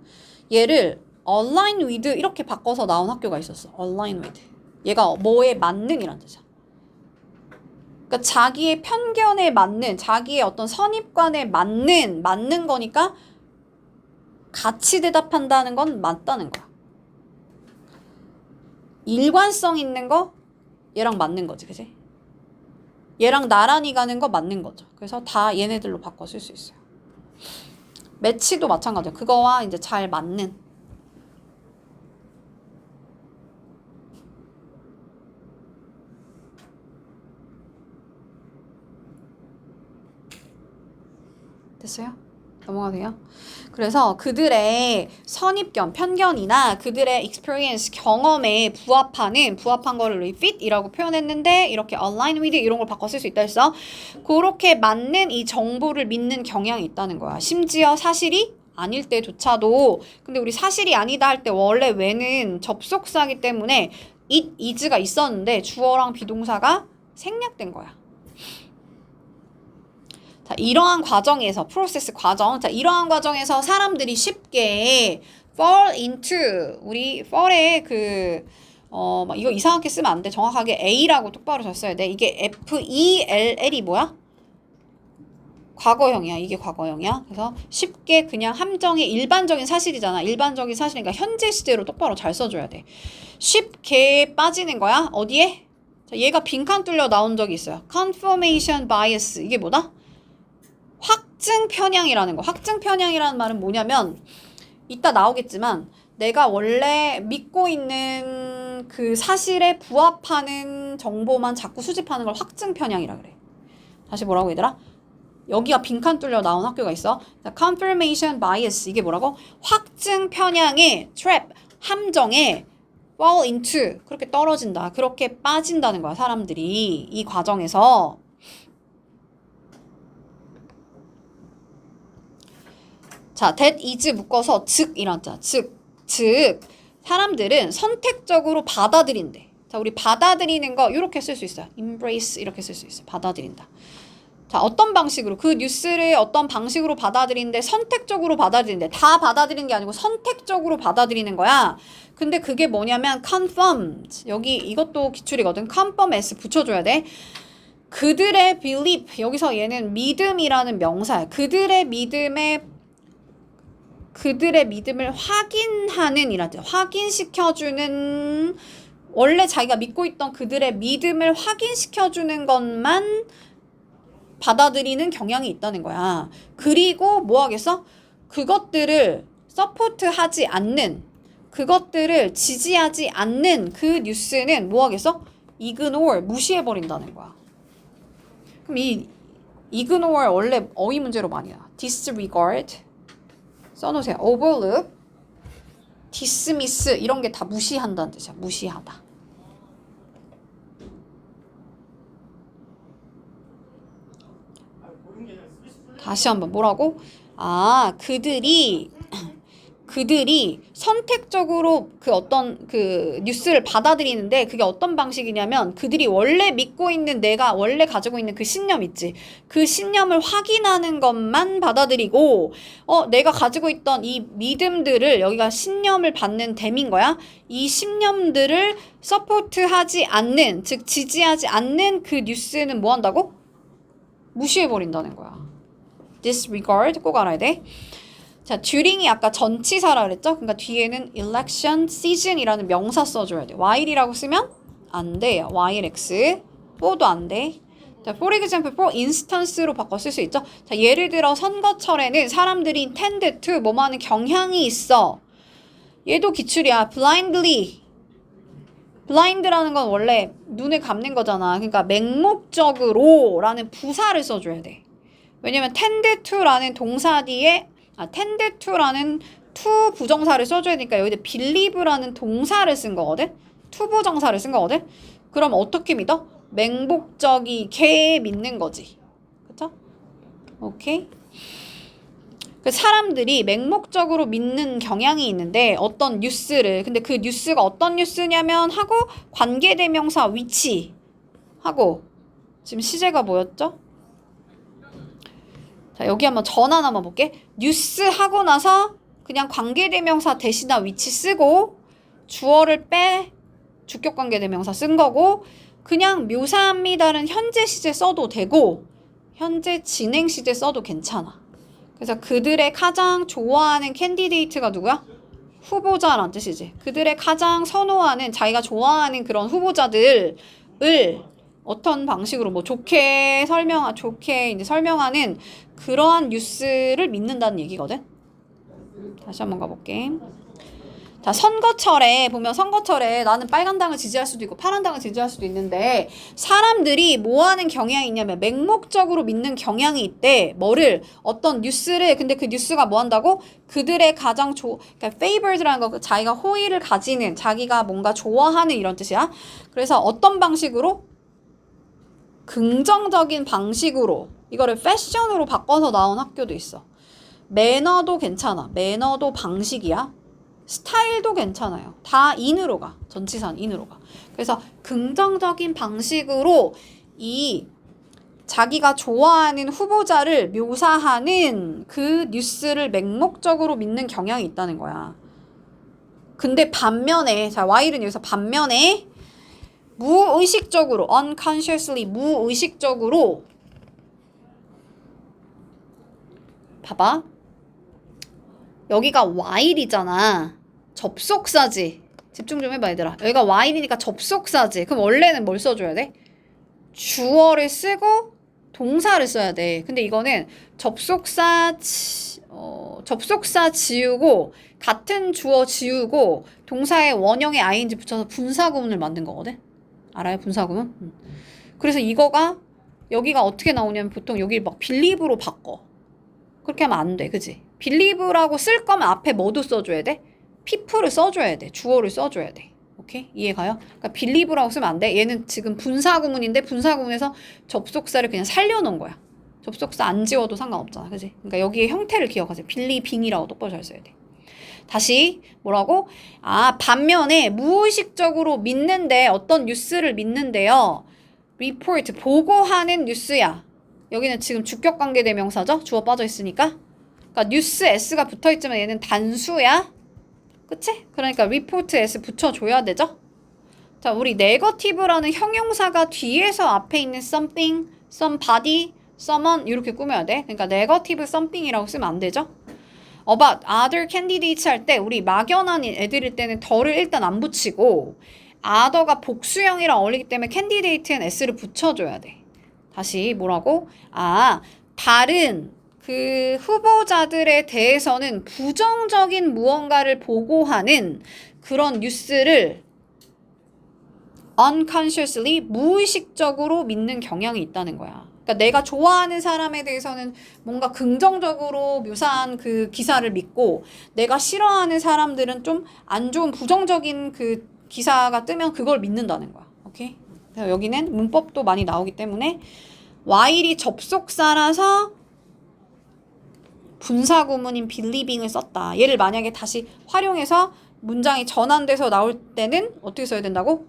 얘를 align with 이렇게 바꿔서 나온 학교가 있었어. align with. 얘가 뭐에 맞는 이란 뜻이야. 그러니까 자기의 편견에 맞는, 자기의 어떤 선입관에 맞는 거니까 같이 대답한다는 건 맞다는 거야. 일관성 있는 거 얘랑 맞는 거지, 그지? 얘랑 나란히 가는 거 맞는 거죠. 그래서 다 얘네들로 바꿔 쓸 수 있어요. 매치도 마찬가지야. 그거와 이제 잘 맞는. 됐어요? 넘어가세요. 그래서 그들의 선입견, 편견이나 그들의 experience, 경험에 부합한 거를 fit이라고 표현했는데 이렇게 align with 이런 걸 바꿔 쓸 수 있다 했어. 그렇게 맞는 이 정보를 믿는 경향이 있다는 거야. 심지어 사실이 아닐 때조차도. 근데 우리 사실이 아니다 할 때 원래 왜는 접속사기 때문에 it, is가 있었는데 주어랑 비동사가 생략된 거야. 자, 이러한 과정에서 프로세스 과정. 자, 이러한 과정에서 사람들이 쉽게 fall into 우리 fall의 이거 이상하게 쓰면 안 돼. 정확하게 A라고 똑바로 잘 써야 돼. 이게 FELL이 뭐야? 과거형이야. 이게 과거형이야. 그래서 쉽게 그냥 함정의 일반적인 사실이잖아. 일반적인 사실이니까 현재 시제로 똑바로 잘 써줘야 돼. 쉽게 빠지는 거야. 어디에? 자, 얘가 빈칸 뚫려 나온 적이 있어요. confirmation bias. 이게 뭐다? 확증 편향이라는 거. 확증 편향이라는 말은 뭐냐면 이따 나오겠지만 내가 원래 믿고 있는 그 사실에 부합하는 정보만 자꾸 수집하는 걸 확증 편향이라 그래. 다시 뭐라고 얘들아? 여기가 빈칸 뚫려 나온 학교가 있어. confirmation bias 이게 뭐라고? 확증 편향의 trap, 함정에 fall into 그렇게 떨어진다. 그렇게 빠진다는 거야. 사람들이 이 과정에서. 자, that is 묶어서 즉이란 자. 즉 사람들은 선택적으로 받아들인대. 자, 우리 받아들이는 거 이렇게 쓸 수 있어요. embrace 이렇게 쓸 수 있어요. 받아들인다. 자, 어떤 방식으로 그 뉴스를 어떤 방식으로 받아들이는데 선택적으로 받아들이는데 다 받아들이는 게 아니고 선택적으로 받아들이는 거야. 근데 그게 뭐냐면 confirmed. 여기 이것도 기출이거든. confirm s 붙여줘야 돼. 그들의 belief 여기서 얘는 믿음이라는 명사야. 그들의 믿음을 확인하는 이라지. 확인시켜주는 원래 자기가 믿고 있던 그들의 믿음을 확인시켜주는 것만 받아들이는 경향이 있다는 거야. 그리고 뭐 하겠어? 그것들을 서포트하지 않는, 그것들을 지지하지 않는 그 뉴스는 뭐 하겠어? ignore, 무시해버린다는 거야. 그럼 이 ignore 원래 어휘 문제로 많이 나. disregard 써놓으세요. overlook, dismiss 이런 게 다 무시한다는 뜻이야. 무시하다. 다시 한번 뭐라고? 그들이 선택적으로 그 어떤 그 뉴스를 받아들이는데 그게 어떤 방식이냐면 그들이 원래 믿고 있는 내가 원래 가지고 있는 그 신념 있지. 그 신념을 확인하는 것만 받아들이고 내가 가지고 있던 이 믿음들을 여기가 신념을 받는 댐인 거야. 이 신념들을 서포트하지 않는 즉 지지하지 않는 그 뉴스는 뭐 한다고? 무시해버린다는 거야. disregard 꼭 알아야 돼. 자, during이 아까 전치사라 그랬죠? 그러니까 뒤에는 election season이라는 명사 써줘야 돼. while이라고 쓰면 안 돼요. while x. for도 안 돼. 자, for example, for instance로 바꿔 쓸 수 있죠? 자, 예를 들어 선거철에는 사람들이 tend to 뭐뭐 하는 경향이 있어. 얘도 기출이야. blindly. blind라는 건 원래 눈을 감는 거잖아. 그러니까 맹목적으로 라는 부사를 써줘야 돼. 왜냐면 tend to라는 동사 뒤에 tend to라는 to 부정사를 써줘야 되니까 여기다 believe라는 동사를 쓴 거거든? to 부정사를 쓴 거거든? 그럼 어떻게 믿어? 맹목적이게 믿는 거지. 그쵸? 오케이? 그 사람들이 맹목적으로 믿는 경향이 있는데 어떤 뉴스를 근데 그 뉴스가 어떤 뉴스냐면 하고 관계대명사 위치 하고 지금 시제가 뭐였죠? 자, 여기 한번 전환 한번 볼게. 뉴스 하고 나서 그냥 관계대명사 대신나 위치 쓰고 주어를 빼 주격관계대명사 쓴 거고 그냥 묘사합니다는 현재 시제 써도 되고 현재 진행 시제 써도 괜찮아. 그래서 그들의 가장 좋아하는 캔디데이트가 누구야? 후보자란 뜻이지. 그들의 가장 선호하는 자기가 좋아하는 그런 후보자들을 어떤 방식으로 뭐 좋게 이제 설명하는 그러한 뉴스를 믿는다는 얘기거든. 다시 한번 가볼게. 자, 선거철에 보면 선거철에 나는 빨간 당을 지지할 수도 있고 파란 당을 지지할 수도 있는데 사람들이 뭐 하는 경향이 있냐면 맹목적으로 믿는 경향이 있대. 뭐를? 어떤 뉴스를. 근데 그 뉴스가 뭐 한다고? 그들의 가장 그러니까 favored라는 거 자기가 호의를 가지는 자기가 뭔가 좋아하는 이런 뜻이야. 그래서 어떤 방식으로? 긍정적인 방식으로 이거를 패션으로 바꿔서 나온 학교도 있어. 매너도 괜찮아. 매너도 방식이야. 스타일도 괜찮아요. 다 인으로 가. 전치사는 인으로 가. 그래서 긍정적인 방식으로 이 자기가 좋아하는 후보자를 묘사하는 그 뉴스를 맹목적으로 믿는 경향이 있다는 거야. 근데 반면에 자 while은 여기서 반면에 무의식적으로 unconsciously 무의식적으로 봐봐. 여기가 while이잖아. 접속사지. 집중 좀 해봐 얘들아. 여기가 while이니까 접속사지. 그럼 원래는 뭘 써줘야 돼? 주어를 쓰고 동사를 써야 돼. 근데 이거는 접속사 지우고 같은 주어 지우고 동사에 원형에 ing 붙여서 분사구문을 만든 거거든. 알아요? 분사구문? 그래서 이거가 여기가 어떻게 나오냐면 보통 여기 막 believe로 바꿔. 그렇게 하면 안 돼. 그치? believe라고 쓸 거면 앞에 뭐도 써줘야 돼? people를 써줘야 돼. 주어를 써줘야 돼. 오케이? 이해가요? 그러니까 believe라고 쓰면 안 돼. 얘는 지금 분사구문인데 분사구문에서 접속사를 그냥 살려놓은 거야. 접속사 안 지워도 상관없잖아. 그치? 그러니까 여기에 형태를 기억하세요. believing이라고 똑바로 잘 써야 돼. 다시 뭐라고? 반면에 무의식적으로 믿는데 어떤 뉴스를 믿는데요. report, 보고하는 뉴스야. 여기는 지금 주격관계대명사죠? 주어 빠져 있으니까. 그러니까 뉴스 s가 붙어있지만 얘는 단수야. 그치? 그러니까 report s 붙여줘야 되죠? 자, 우리 negative라는 형용사가 뒤에서 앞에 있는 something, somebody, someone 이렇게 꾸며야 돼. 그러니까 negative something이라고 쓰면 안 되죠? about other candidates 할 때 우리 막연한 애들일 때는 덜을 일단 안 붙이고 other가 복수형이랑 어울리기 때문에 candidate엔 s를 붙여줘야 돼. 다시 뭐라고? 다른 그 후보자들에 대해서는 부정적인 무언가를 보고하는 그런 뉴스를 unconsciously 무의식적으로 믿는 경향이 있다는 거야. 그러니까 내가 좋아하는 사람에 대해서는 뭔가 긍정적으로 묘사한 그 기사를 믿고 내가 싫어하는 사람들은 좀 안 좋은 부정적인 그 기사가 뜨면 그걸 믿는다는 거야. 오케이? 그래서 여기는 문법도 많이 나오기 때문에 while이 접속사라서 분사구문인 believing을 썼다. 얘를 만약에 다시 활용해서 문장이 전환돼서 나올 때는 어떻게 써야 된다고?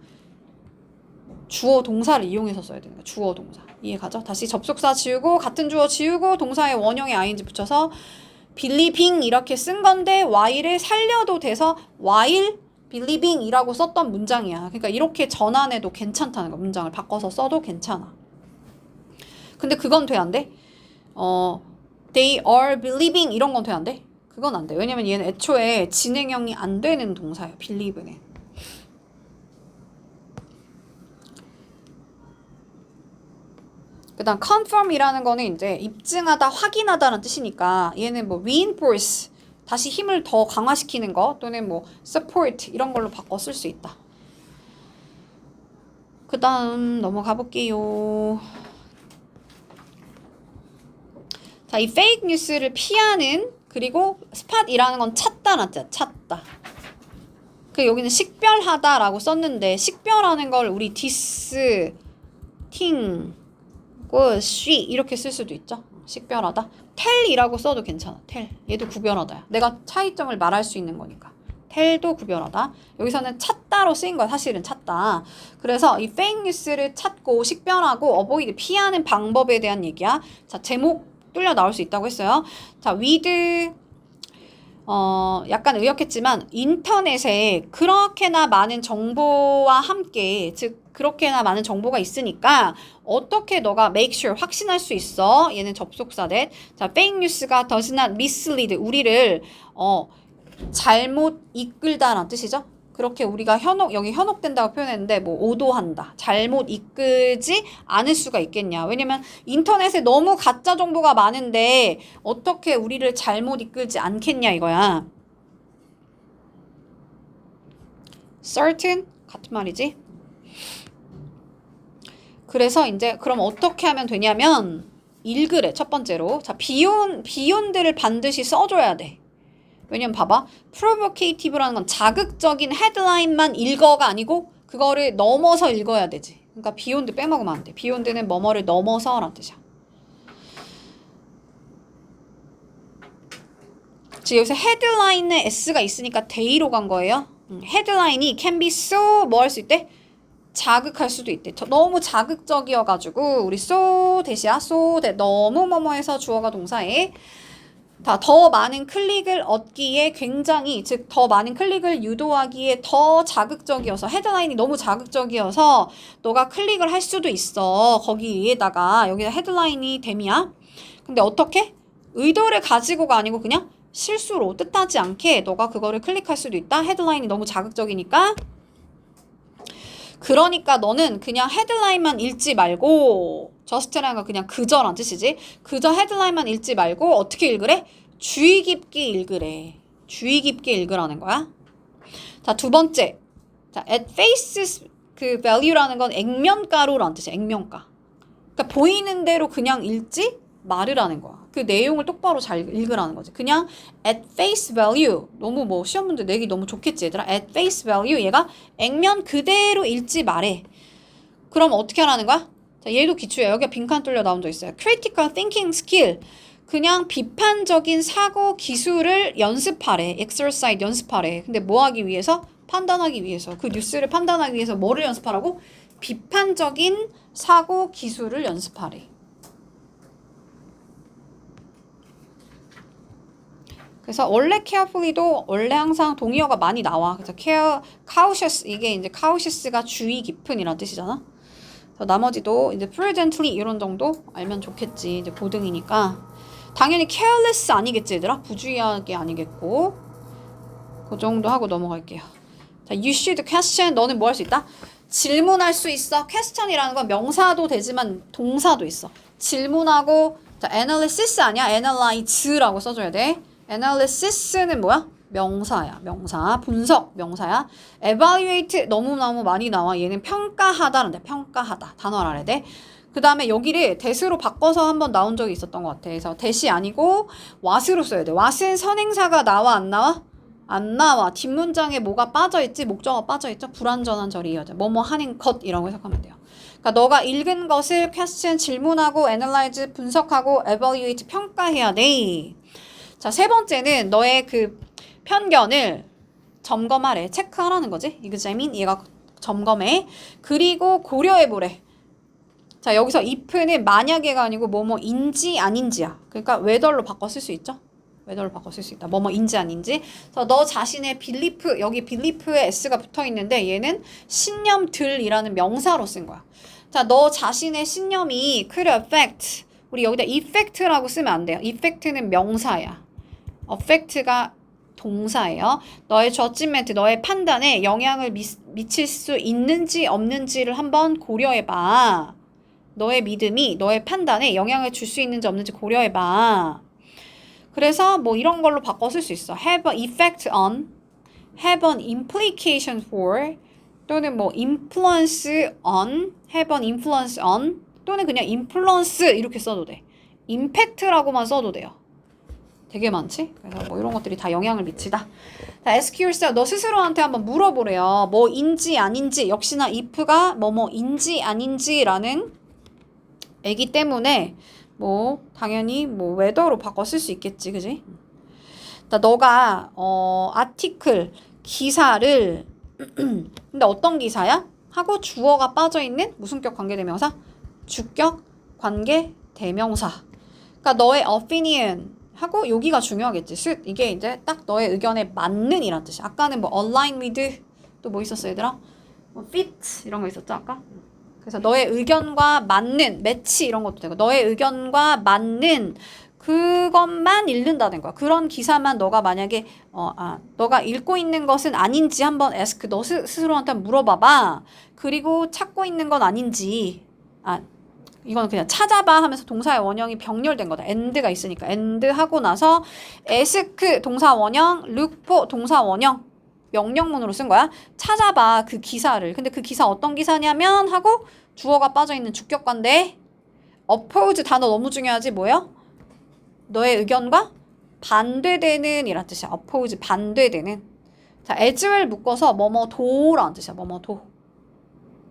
주어 동사를 이용해서 써야 되는 거야. 주어 동사. 이해 가죠? 다시 접속사 지우고 같은 주어 지우고 동사의 원형에 ing 붙여서 believing 이렇게 쓴 건데 while을 살려도 돼서 while believing 이라고 썼던 문장이야. 그러니까 이렇게 전환해도 괜찮다는 거야. 문장을 바꿔서 써도 괜찮아. 근데 그건 돼 안 돼? They are believing 이런 건 돼 안 돼? 그건 안 돼. 왜냐면 얘는 애초에 진행형이 안 되는 동사예요. believe는. 그 다음 confirm이라는 거는 이제 입증하다, 확인하다라는 뜻이니까 얘는 뭐 reinforce, 다시 힘을 더 강화시키는 거 또는 뭐 support 이런 걸로 바꿔 쓸 수 있다. 그 다음 넘어가 볼게요. 자, 이 페이크 뉴스를 피하는 그리고 spot이라는 건 찾다 놨죠. 찾다. 그 여기는 식별하다라고 썼는데 식별하는 걸 우리 dis, ting, she 이렇게 쓸 수도 있죠. 식별하다. tell이라고 써도 괜찮아. tell. 얘도 구별하다야. 내가 차이점을 말할 수 있는 거니까. tell도 구별하다. 여기서는 찾다로 쓰인 거야. 사실은 찾다. 그래서 이 fake news를 찾고 식별하고 avoid 피하는 방법에 대한 얘기야. 자, 제목 뚫려 나올 수 있다고 했어요. 자, with 약간 의역했지만 인터넷에 그렇게나 많은 정보와 함께 즉 그렇게나 많은 정보가 있으니까 어떻게 너가 make sure 확신할 수 있어? 얘는 접속사 that. 자, fake news가 does not mislead 우리를 잘못 이끌다라는 뜻이죠. 그렇게 우리가 여기 현혹된다고 표현했는데 뭐 오도한다. 잘못 이끌지 않을 수가 있겠냐. 왜냐면 인터넷에 너무 가짜 정보가 많은데 어떻게 우리를 잘못 이끌지 않겠냐 이거야. certain 같은 말이지. 그래서 이제 그럼 어떻게 하면 되냐면 읽으래. 첫 번째로. 자, 비욘드를 반드시 써줘야 돼. 왜냐면 봐봐. provocative라는 건 자극적인 헤드라인만 읽어가 아니고 그거를 넘어서 읽어야 되지. 그러니까 beyond 빼먹으면 안 돼. beyond는 뭐뭐를 넘어서라는 뜻이야. 지금 여기서 헤드라인에 s가 있으니까 day로 간 거예요. 헤드라인이 can be so 뭐 할 수 있대? 자극할 수도 있대. 너무 자극적이어가지고 우리 so 대시야. so 대 너무 뭐뭐해서 주어가 동사에 더 많은 클릭을 얻기에 굉장히 즉 더 많은 클릭을 유도하기에 더 자극적이어서 헤드라인이 너무 자극적이어서 너가 클릭을 할 수도 있어. 거기에다가 여기다 헤드라인이 됨이야. 근데 어떻게? 의도를 가지고가 아니고 그냥 실수로 뜻하지 않게 너가 그거를 클릭할 수도 있다. 헤드라인이 너무 자극적이니까. 그러니까 너는 그냥 헤드라인만 읽지 말고 저스트라는 건 그냥 그저란 뜻이지. 그저 헤드라인만 읽지 말고 어떻게 읽으래? 주의 깊게 읽으래. 주의 깊게 읽으라는 거야. 자, 두 번째. 자, at face 그 value라는 건 액면가로란 뜻이야. 액면가. 그러니까 보이는 대로 그냥 읽지 말으라는 거야. 그 내용을 똑바로 잘 읽으라는 거지. 그냥 at face value. 너무 뭐 시험 문제 내기 너무 좋겠지 얘들아. at face value 얘가 액면 그대로 읽지 말해. 그럼 어떻게 하라는 거야? 자, 얘도 기초야. 여기가 빈칸 뚫려 나온 적 있어요. critical thinking skill. 그냥 비판적인 사고 기술을 연습하래. exercise 연습하래. 근데 뭐 하기 위해서? 판단하기 위해서. 그 뉴스를 판단하기 위해서 뭐를 연습하라고? 비판적인 사고 기술을 연습하래. 그래서 원래 carefully도 원래 항상 동의어가 많이 나와. 그래서 cautious 이게 이제 cautious가 주의 깊은이란 뜻이잖아. 그래서 나머지도 이제 prudently 이런 정도 알면 좋겠지. 이제 고등이니까. 당연히 careless 아니겠지 얘들아. 부주의하게 아니겠고. 그 정도 하고 넘어갈게요. 자, you should question. 너는 뭐 할 수 있다? 질문할 수 있어. question이라는 건 명사도 되지만 동사도 있어. 질문하고, 자, analysis 아니야? analyze라고 써줘야 돼. analysis는 뭐야? 명사야. 명사. 분석 명사야. evaluate 너무너무 많이 나와. 얘는 평가하다는데 평가하다. 단어를 알아야 돼. 그 다음에 여기를 that으로 바꿔서 한번 나온 적이 있었던 것 같아. 그래서 that이 아니고 what으로 써야 돼. what은 선행사가 나와 안 나와? 안 나와. 뒷문장에 뭐가 빠져있지? 목적어가 빠져있죠? 불완전한 절이 이어져. 뭐뭐 하는 것이라고 해석하면 돼요. 그러니까 너가 읽은 것을 question 질문하고 analyze 분석하고 evaluate 평가해야 돼. 자, 세 번째는 너의 그 편견을 점검하래. 체크하라는 거지. examine 얘가 점검해. 그리고 고려해보래. 자, 여기서 if는 만약에가 아니고 뭐뭐인지 아닌지야. 그러니까 whether로 바꿔 쓸 수 있죠? whether로 바꿔 쓸 수 있다. 뭐뭐인지 아닌지. 그래서 너 자신의 belief, 여기 belief에 s가 붙어 있는데 얘는 신념들이라는 명사로 쓴 거야. 자, 너 자신의 신념이 could affect. 우리 여기다 effect라고 쓰면 안 돼요. effect는 명사야. affect가 동사예요. 너의 judgment, 너의 판단에 영향을 미칠 수 있는지 없는지를 한번 고려해봐. 너의 믿음이 너의 판단에 영향을 줄 수 있는지 없는지 고려해봐. 그래서 뭐 이런 걸로 바꿔 쓸 수 있어. have an effect on, have an implication for, 또는 뭐 influence on, have an influence on, 또는 그냥 influence 이렇게 써도 돼. impact라고만 써도 돼요. 되게 많지? 그래서 뭐 이런 것들이 다 영향을 미치다. 자, ask yourself. 너 스스로한테 한번 물어보래요. 뭐인지 아닌지. 역시나 if가 뭐뭐인지 아닌지라는 애기 때문에 뭐 당연히 뭐 whether로 바꿔 쓸 수 있겠지, 그지? 너가 아티클 기사를 근데 어떤 기사야? 하고 주어가 빠져 있는 무슨격 관계대명사? 주격 관계대명사. 그러니까 너의 opinion 하고 여기가 중요하겠지. 이게 이제 딱 너의 의견에 맞는 이란 뜻이야. 아까는 뭐 align with 또 뭐 있었어 얘들아? 뭐 fit 이런 거 있었죠 아까? 그래서 너의 의견과 맞는 매치 이런 것도 되고 너의 의견과 맞는 그것만 읽는다는 거야. 그런 기사만 너가 만약에 너가 읽고 있는 것은 아닌지 한번 ask 너 스스로한테 물어봐봐. 그리고 찾고 있는 건 아닌지 이건 그냥 찾아봐 하면서 동사의 원형이 병렬된 거다. and가 있으니까 and 하고 나서 ask 동사 원형, look for 동사 원형 명령문으로 쓴 거야. 찾아봐 그 기사를. 근데 그 기사 어떤 기사냐면 하고 주어가 빠져있는 주격관대 oppose 단어 너무 중요하지. 뭐예요? 너의 의견과 반대되는 이란 뜻이야. oppose 반대되는. 자, as well 묶어서 뭐뭐도라는 뜻이야. 뭐뭐도.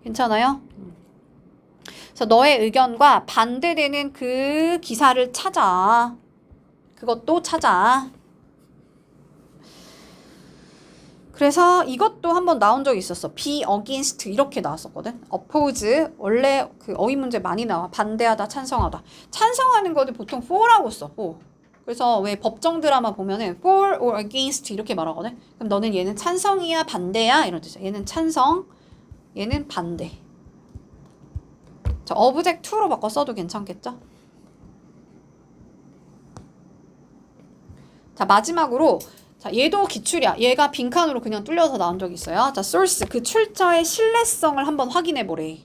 괜찮아요? 그래서 너의 의견과 반대되는 그 기사를 찾아. 그것도 찾아. 그래서 이것도 한번 나온 적이 있었어. be against 이렇게 나왔었거든. oppose 원래 그 어휘 문제 많이 나와. 반대하다, 찬성하다. 찬성하는 거를 보통 for라고 써. for. 그래서 왜 법정 드라마 보면은 for or against 이렇게 말하거든. 그럼 너는 얘는 찬성이야, 반대야 이런 뜻이야. 얘는 찬성, 얘는 반대. 자, object to로 바꿔 써도 괜찮겠죠? 자, 마지막으로 자, 얘도 기출이야. 얘가 빈칸으로 그냥 뚫려서 나온 적이 있어요. 자, source 그 출처의 신뢰성을 한번 확인해 보래.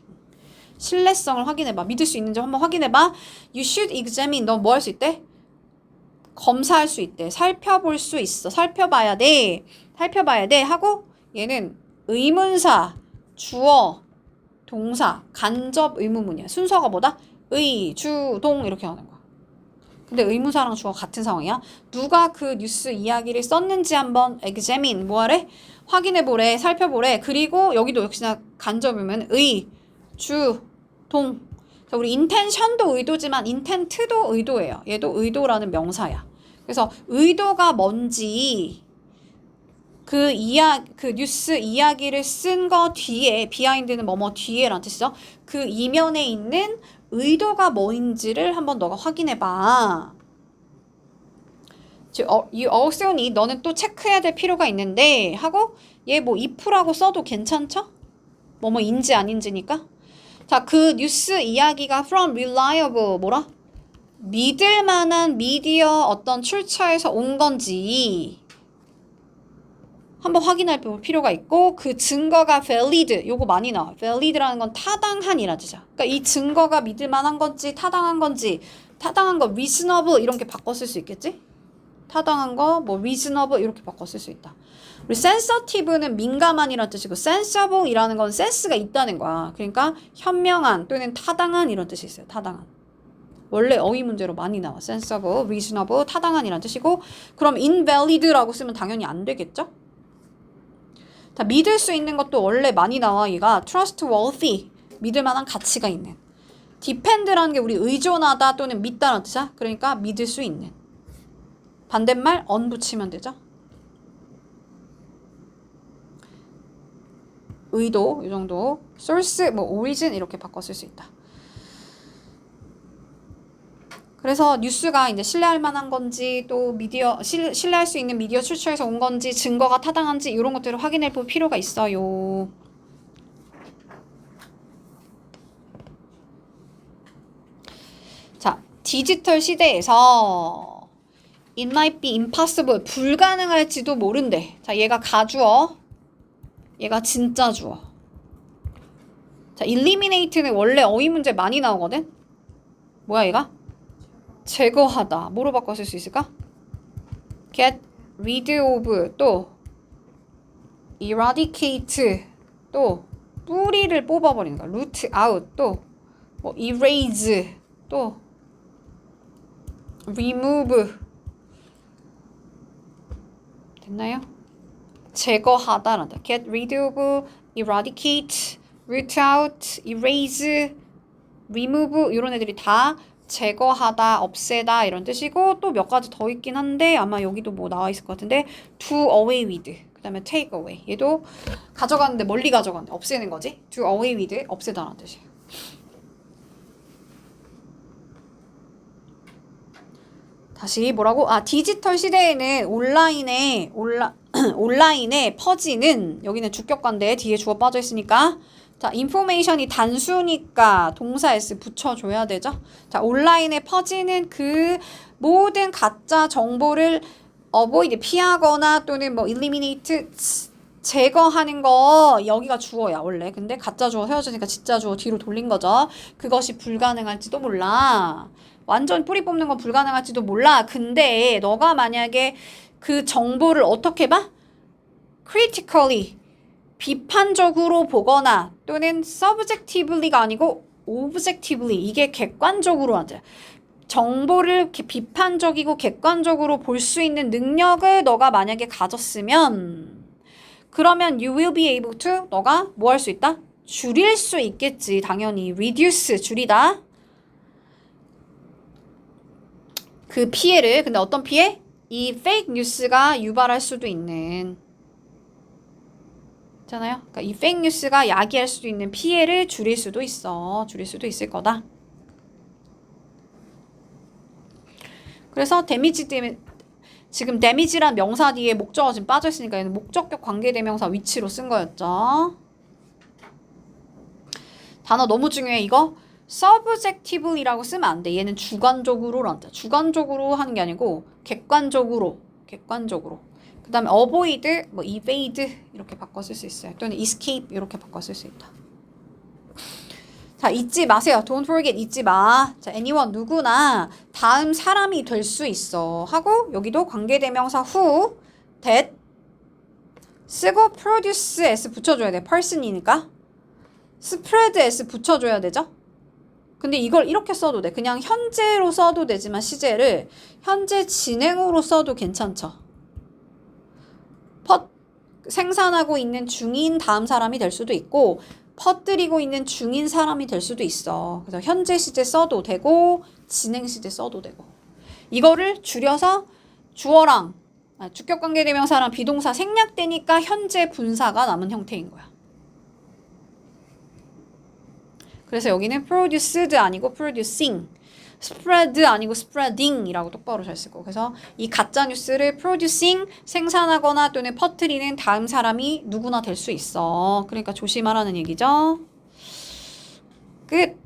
신뢰성을 확인해 봐. 믿을 수 있는지 한번 확인해 봐. You should examine. 너 뭐 할 수 있대? 검사할 수 있대. 살펴볼 수 있어. 살펴봐야 돼. 살펴봐야 돼 하고 얘는 의문사, 주어, 동사, 간접 의문문이야. 순서가 뭐다? 의, 주, 동 이렇게 하는 거야. 근데 의문사랑 주어 같은 상황이야. 누가 그 뉴스 이야기를 썼는지 한번 examine 뭐하래? 확인해보래, 살펴보래. 그리고 여기도 역시나 간접이면 의, 주, 동. 그래서 우리 intention도 의도지만 intent도 의도예요. 얘도 의도라는 명사야. 그래서 의도가 뭔지 그 뉴스 이야기를 쓴 거 뒤에 비하인드는 뭐뭐 뒤에라는 뜻이죠. 그 이면에 있는 의도가 뭐인지를 한번 너가 확인해봐. You also need 너는 또 체크해야 될 필요가 있는데 하고 얘 뭐 if라고 써도 괜찮죠? 뭐뭐인지 아닌지니까. 자, 그 뉴스 이야기가 from reliable 뭐라? 믿을 만한 미디어 어떤 출처에서 온 건지 한번 확인할 필요가 있고 그 증거가 valid 요거 많이 나와. valid라는 건 타당한이라는 뜻이야. 그러니까 이 증거가 믿을 만한 건지 타당한 건지 타당한 거 reasonable 이렇게 바꿔 쓸 수 있겠지? 타당한 거 뭐 reasonable 이렇게 바꿔 쓸 수 있다. 우리 sensitive는 민감한이라는 뜻이고 sensible이라는 건 센스가 있다는 거야. 그러니까 현명한 또는 타당한 이런 뜻이 있어요. 타당한. 원래 어휘 문제로 많이 나와. sensible, reasonable, 타당한이라는 뜻이고 그럼 invalid라고 쓰면 당연히 안 되겠죠? 자, 믿을 수 있는 것도 원래 많이 나와. 얘가 trustworthy, 믿을 만한 가치가 있는. depend라는 게 우리 의존하다 또는 믿다라는 뜻이야. 그러니까 믿을 수 있는. 반대말 on 붙이면 되죠. 의도 이 정도. source, 뭐 origin 이렇게 바꿔 쓸 수 있다. 그래서 뉴스가 이제 신뢰할 만한 건지 또 미디어 신뢰할 수 있는 미디어 출처에서 온 건지 증거가 타당한지 이런 것들을 확인해 볼 필요가 있어요. 자, 디지털 시대에서 it might be impossible 불가능할지도 모른대. 자, 얘가 가주어, 얘가 진짜 주어. 자, eliminate는 원래 어휘 문제 많이 나오거든. 뭐야 얘가? 제거하다. 뭐로 바꿔 쓸 수 있을까? get rid of 또 eradicate 또 뿌리를 뽑아버리는 거야. root out 또 뭐 erase 또 remove 됐나요? 제거하다라는 get rid of, eradicate, root out, erase, remove 이런 애들이 다 제거하다, 없애다 이런 뜻이고 또 몇 가지 더 있긴 한데 아마 여기도 뭐 나와 있을 것 같은데 do away with 그 다음에 take away 얘도 가져가는데 멀리 가져가는데 없애는 거지 do away with 없애다라는 뜻이에요. 다시 뭐라고? 아 디지털 시대에는 온라인에 퍼지는 여기는 주격관데 뒤에 주어 빠져 있으니까 자, 인포메이션이 단수니까 동사 S 붙여줘야 되죠. 자, 온라인에 퍼지는 그 모든 가짜 정보를 avoid, 피하거나 또는 뭐 eliminate, 제거하는 거 여기가 주어야 원래. 근데 가짜 주어 세워주니까 진짜 주어 뒤로 돌린 거죠. 그것이 불가능할지도 몰라. 완전 뿌리 뽑는 건 불가능할지도 몰라. 근데 너가 만약에 그 정보를 어떻게 봐? critically 비판적으로 보거나 또는 subjectively가 아니고 objectively 이게 객관적으로 하자. 정보를 이렇게 비판적이고 객관적으로 볼 수 있는 능력을 너가 만약에 가졌으면 그러면 you will be able to 너가 뭐 할 수 있다? 줄일 수 있겠지. 당연히 reduce 줄이다. 그 피해를 근데 어떤 피해? 이 fake news가 유발할 수도 있는 잖아요. 그러니까 이 페이크 뉴스가 야기할 수도 있는 피해를 줄일 수도 있을 거다. 그래서 데미지 때문에 지금 데미지란 명사 뒤에 목적어 지금 빠져 있으니까 얘는 목적격 관계대명사 위치로 쓴 거였죠. 단어 너무 중요해 이거. subjectively라고 쓰면 안 돼. 얘는 주관적으로란 뜻. 주관적으로 하는 게 아니고 객관적으로. 그 다음에 avoid, 뭐 evade 이렇게 바꿔 쓸 수 있어요. 또는 escape 이렇게 바꿔 쓸 수 있다. 자, 잊지 마세요. Don't forget, 잊지 마. 자, anyone, 누구나 다음 사람이 될 수 있어. 하고 여기도 관계대명사 who, that 쓰고 produce s 붙여줘야 돼. person이니까. spread s 붙여줘야 되죠. 근데 이걸 이렇게 써도 돼. 그냥 현재로 써도 되지만 시제를 현재 진행으로 써도 괜찮죠. 생산하고 있는 중인 다음 사람이 될 수도 있고 퍼뜨리고 있는 중인 사람이 될 수도 있어. 그래서 현재 시제 써도 되고 진행 시제 써도 되고 이거를 줄여서 주어랑 주격관계대명사랑 비동사 생략되니까 현재 분사가 남은 형태인 거야. 그래서 여기는 produced 아니고 producing, spread 아니고 spreading 이라고 똑바로 잘 쓰고 그래서 이 가짜뉴스를 producing, 생산하거나 또는 퍼뜨리는 다음 사람이 누구나 될 수 있어. 그러니까 조심하라는 얘기죠. 끝.